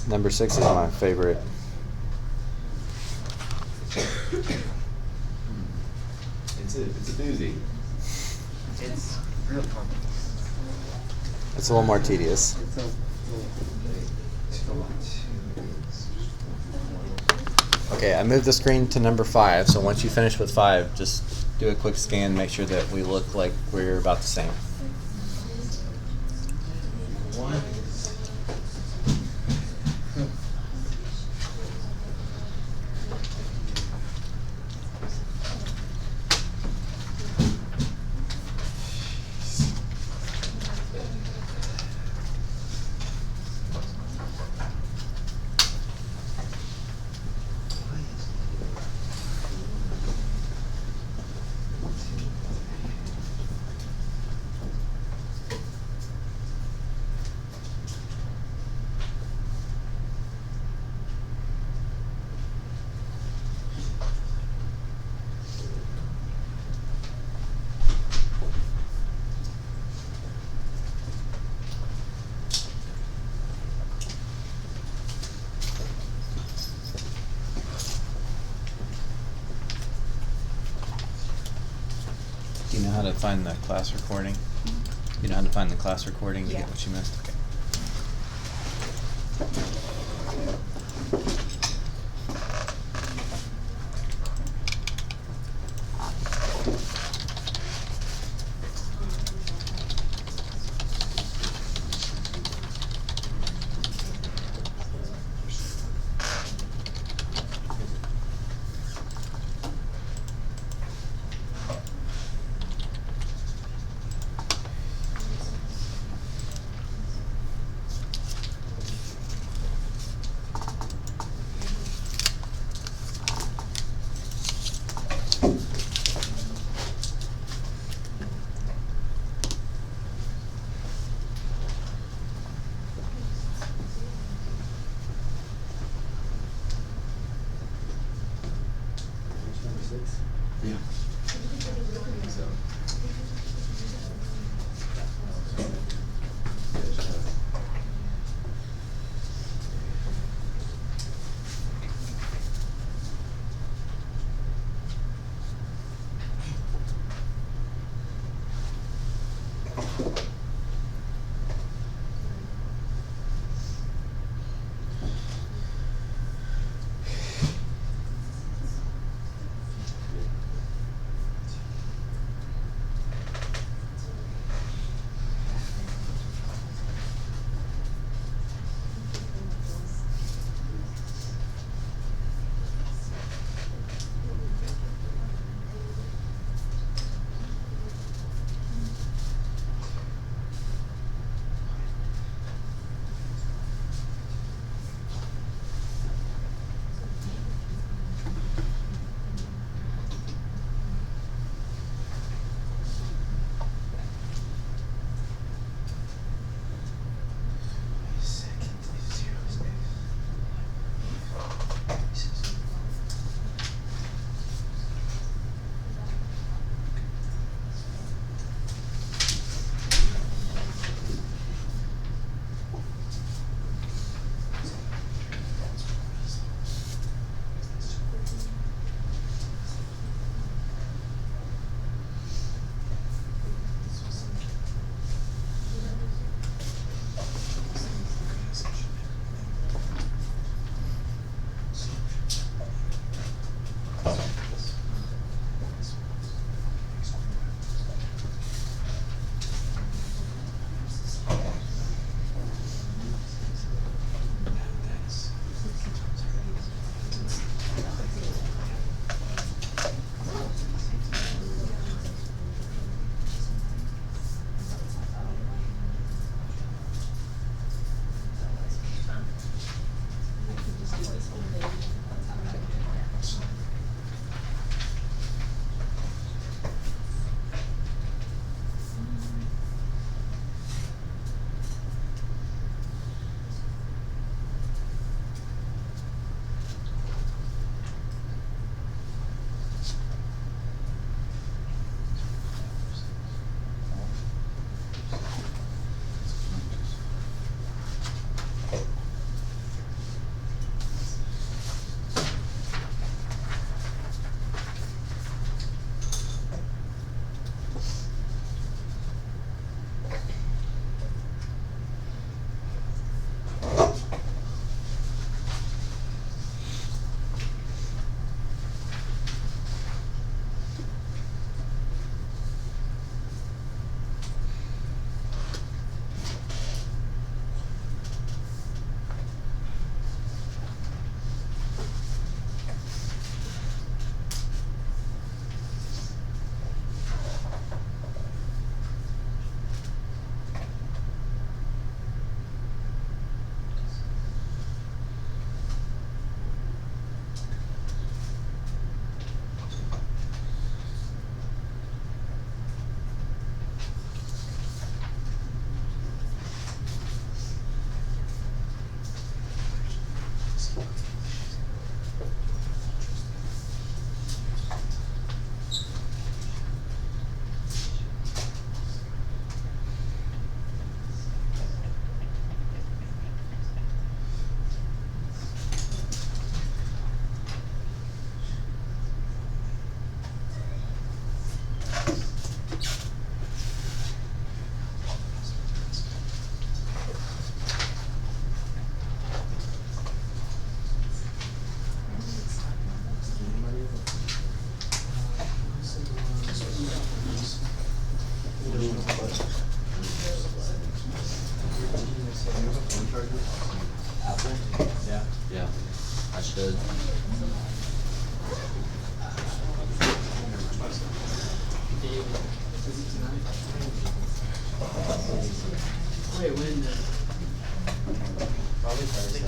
Number 6 is my favorite. It's a doozy. It's real fun. It's a little more tedious. It's a lot. Okay, I moved the screen to number 5, so once you finish with 5, just do a quick scan, make sure that we look like we're about the same. One. Do you know how to find the class recording? You know how to find the class recording to Yeah. get what you missed? Okay. Good. Wait, when? Probably Thursday.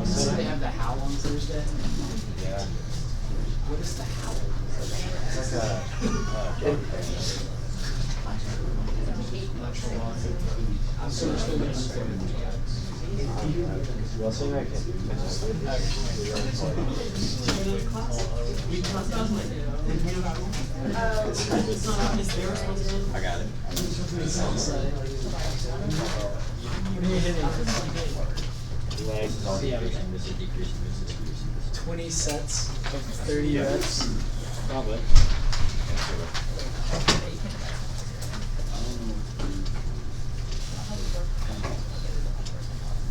So they have the Howl on Thursday? Yeah. What is the Howl? It's like a I'm still gonna well, so I can I got it. 20 sets of 30 reps. Probably.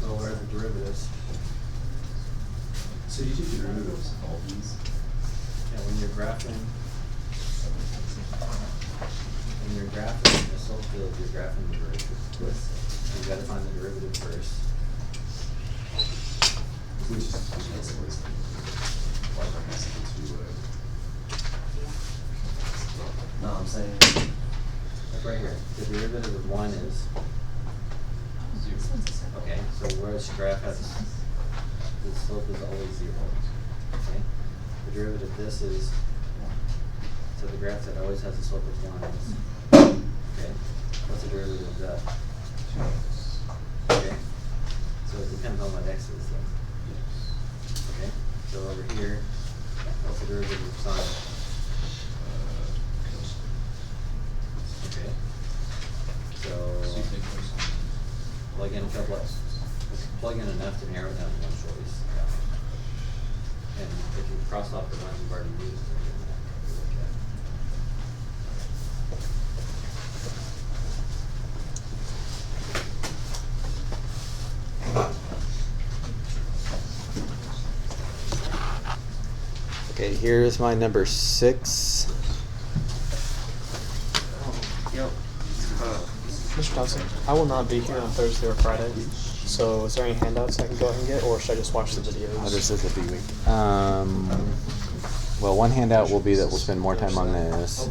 Oh, where are the derivatives? So you do derivatives of all these? Yeah, when you're graphing the slope field, you're graphing the derivative. You gotta find the derivative first. Which is always like our message to No, I'm saying, like right here, the derivative of 1 is 0. Okay, so whereas graph has, the slope is always 0. Okay, the derivative of this is, so the graph that always has a slope of 1 is, okay, what's the derivative of that? Okay, so it depends on what x is then. Okay, so over here, what's the derivative of sine? Okay, so plug in a couple of, plug in enough to narrow it down to one choice. And if you cross off the ones you've already used, then you're gonna have to look at. Okay, here's my number 6. Mr. Thompson, I will not be here on Thursday or Friday, so is there any handouts I can go ahead and get, or should I just watch the videos? Oh, this is a B week. Well, one handout will be that we'll spend more time on this.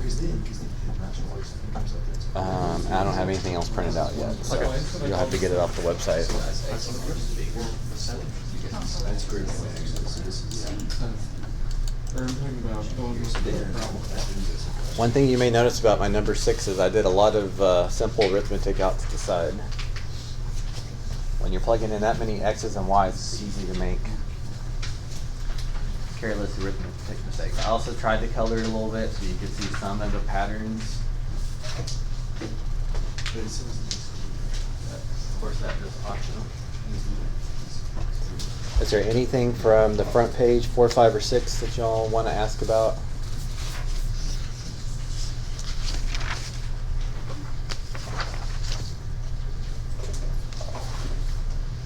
I don't have anything else printed out yet, so you'll have to get it off the website. That's great. So this is. One thing you may notice about my number 6 is I did a lot of simple arithmetic out to the side. When you're plugging in that many x's and y's, it's easy to make careless arithmetic mistakes. I also tried to color it a little bit so you could see some of the patterns. But of course, that is optional. Is there anything from the front page, 4, 5, or 6 that y'all want to ask about?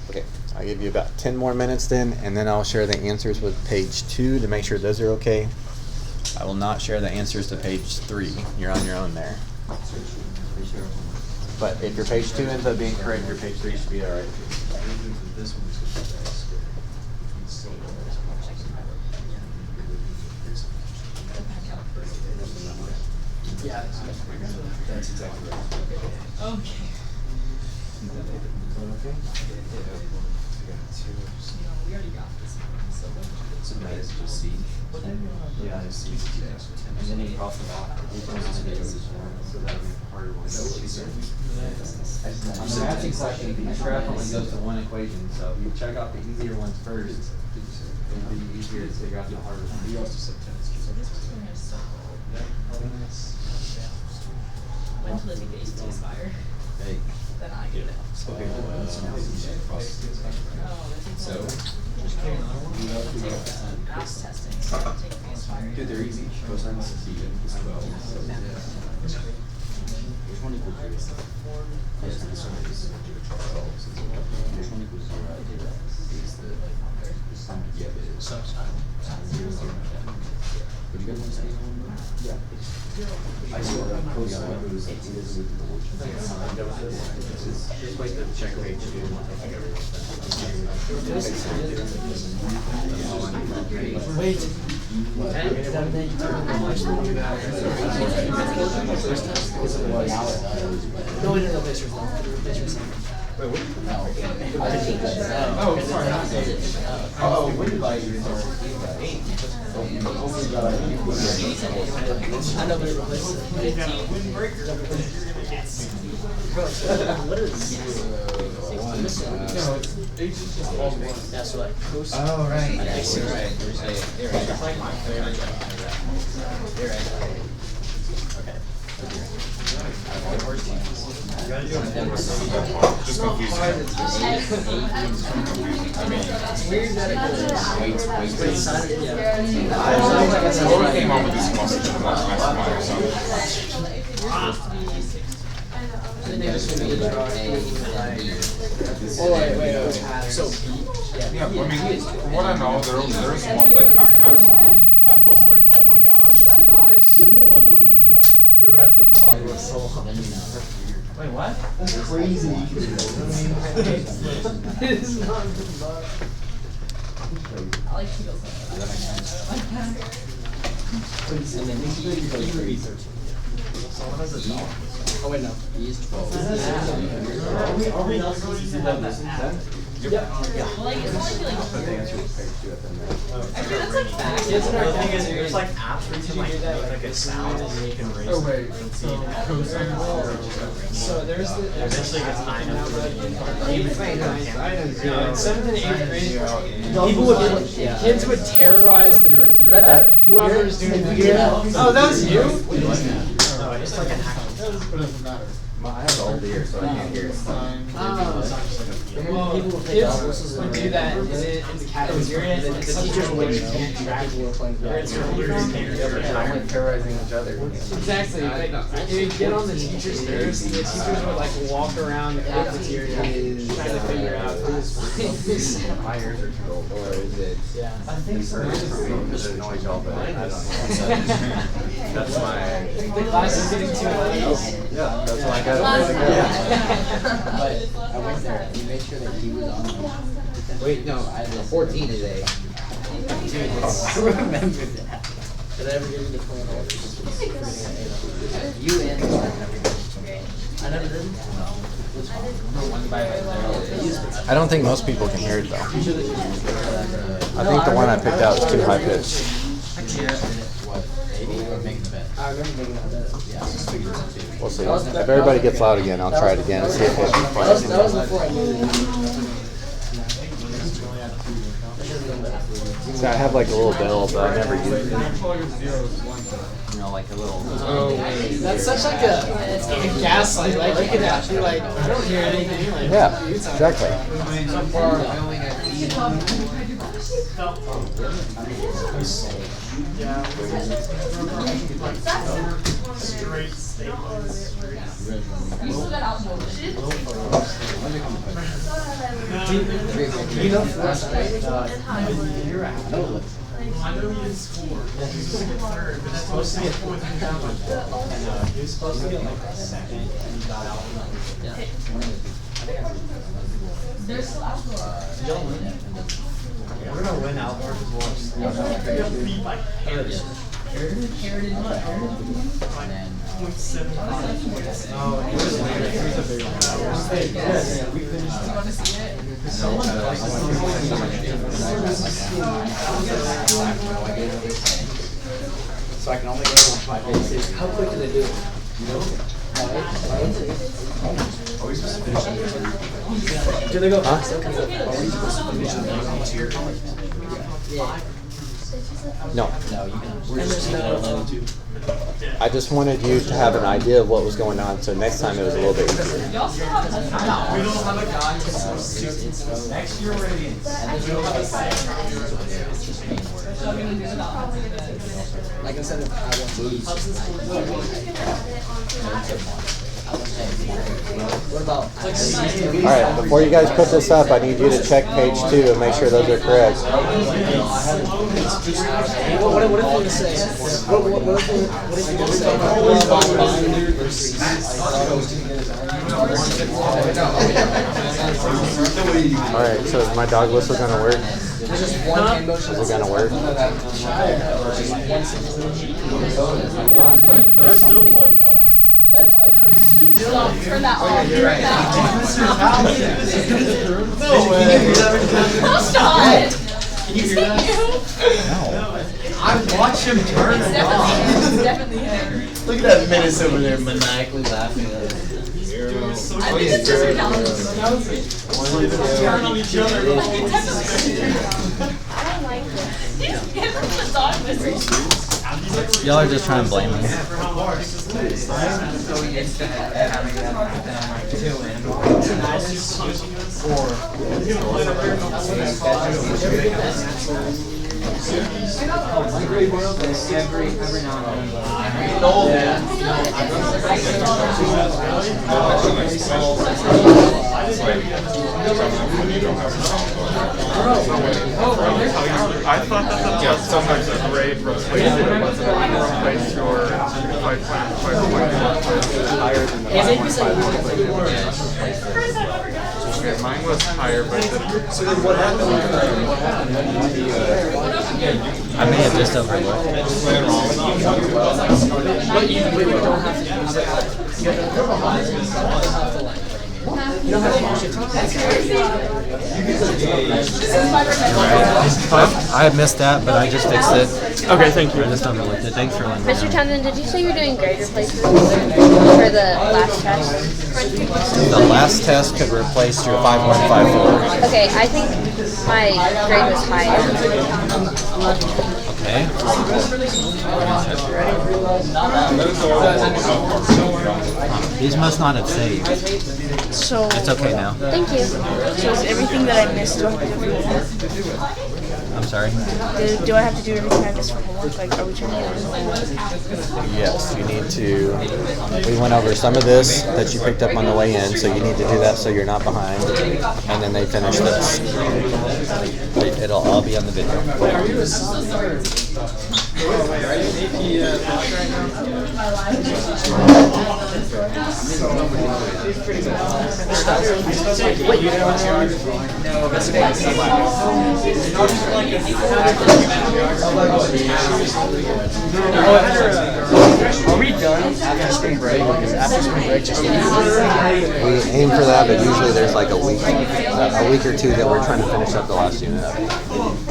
Okay, I'll give you about 10 more minutes then, and then I'll share the answers with page 2 to make sure those are okay. I will not share the answers to page 3. You're on your own there. But if your page 2 ends up being correct, your page 3 should be alright. This one Yeah, that's exactly right. Okay. Okay. We already got this one, so So that is just C. Yeah, I see. and then you cross them out. So that would make it harder one. On the matching question, each graph only goes to one equation, so if you check out the easier ones first, it'll be easier to figure out the harder ones. You also said tennis. So this was going to circle. When till the base to expire, Hey. then I get it. Okay, so now we can cross. So, Mass testing, so I'm taking the expired. dude, they're easy. Cosine is C is 12. Which one equals 0? Cosine is 12. Which one equals 0? Is the, yeah, the Would you guys want to stay home? Yeah. I saw that post on who's Just wait to check rate too. Wait. No, pictures. Oh, sorry. Oh, when did I use our I know, but it replaces it. What is No, it's just all one. that's like coast. Oh, right. I see. Right. It's like my favorite. You're right. Okay. Just confusing. It's weird that it I came up with this message in the last Wait. So Yeah, I mean, from what I know, there's one like mathematical that was like. Oh my gosh. Who has this long whistle? Wait, what? That's crazy. It is not good luck. I like Cheetos. And then you go 13. Someone has a dog. oh wait no. He's 12. Are we not supposed to do that? Yep. Well, like, it's only like. I mean, that's like facts. The thing is, there's like apps where you can like make a sound and then you can raise Oh, wait, it and so see that. cosine So there's the Eventually gets 9 over the in 7th and 8th grade, people would kids would terrorize the whoever's doing the oh that was you? No, it's like an actual. It doesn't matter. I have old ear, so I can't hear it. Sine. Well, kids would do that in the cafeteria, and the teachers would track grades for I'm terrorizing each other. exactly. Like, you'd get on the teachers' nerves, and the teachers would like walk around the cafeteria trying to figure out who's My ears are too old. Or is it? yeah. I think so. Just annoy y'all, but I don't know. That's my. The class is getting too loud. Yeah, that's why I got it. But I went there and he made sure that he was on. Wait, no, 14 is A. Dude, I remember that. Did I ever give you the plan? You and I never did. I don't think most people can hear it though. I think the one I picked out is too high pitched. What? 80 or making the bet? I remember making that bet. Yeah. We'll see. If everybody gets loud again, I'll try it again and see if it That was before I knew it. See, I have like a little bell, but I never use it. You know, like a little. Oh, that's such like a gaslight. Like you could actually like, I don't hear anything. Like, Yeah, what are you talking exactly. Straight statements. You still got algebra. You know, first, right? I know he didn't score. He was like a third, but that's supposed to get fourth and down like that. And he was supposed to get like a second, and he got out. There's still algebra. We're gonna win Alpha because watch. We're gonna beat by Heritage. Heritage what? Like 0.75 points. Oh, it was later. It was a big one. Yes. We Do finished. you want to see it? So I can only go on 5 days. How quick do they do it? Do they go fast? No. No, you can. And there's no. I just wanted you to have an idea of what was going on, so next time it was a little bit easier. Y'all still have a time. We don't have a guy. Next year we're in. And there's no like So I'm gonna do it all. Like instead of I want to lose. I want to say, What about like C? All right, before you guys put this up, I need you to check page 2 and make sure those are correct. What if we say? What if we say? All right, so is my dog whistle gonna work? There's just one hand motion. Is it gonna work? Turn that off. Stop. Can you hear that? I watch him turn it off. It's definitely him. Look at that menace over there maniacally laughing at us. I think it's just a calendar. Turn on each other. I don't like this. He's giving the dog whistle. Y'all are just trying to blame me. I'm so used to having that happen on my two end. Every now and I thought that the sometimes a grade replaced your 5.5. Yeah, mine was higher, but So then what happened? I may have just overlooked it. But you really don't have to use it. You don't have to use it. That's crazy. This is my I missed that, but I just fixed it. Okay, thank you. I just overlooked it. Thanks for letting me know. Mr. Townsend, did you say you're doing grade replacements for the last test? The last test could replace your 5154. Okay, I think my grade was higher. Okay. These must not have saved. So, It's okay now. Thank you. so is everything that I missed, do I have to do for homework? I'm sorry. Do I have to do everything I missed for homework? Like, are we turning it in? Yes, you need to. We went over some of this that you picked up on the way in, so you need to do that so you're not behind. And then they finish this. It'll all be on the video. Are we done after spring break? Because after spring break, just We aim for that, but usually there's like a week or two that we're trying to finish up the last unit.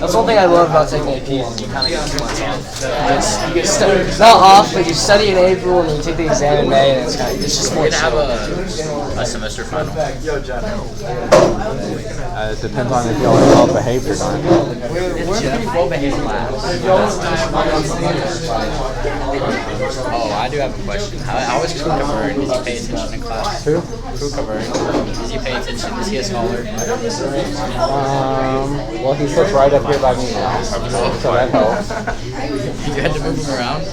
that's one thing I love about taking AP is you kind of get 2 months off. You get studied, not off, but you study in April and then you take the exam in May, and it's just more chill. A semester final. It depends on if y'all are well behaved or not. We're a pretty well-behaved class. Oh, I do have a question. How is Crew Cavern? Does he pay attention in class? Who? Crew Cavern. Does he pay attention? Is he a scholar? Well, he sits right up here by me now, so that helps. You had to move him around?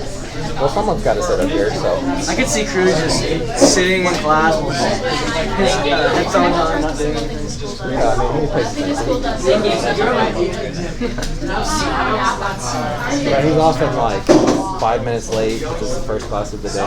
Well, someone's got to sit up here, so. I could see Cruz just sitting in class with his headphones on, not doing anything. Yeah, I mean, he takes But he's often like 5 minutes late, which is the first class of the day.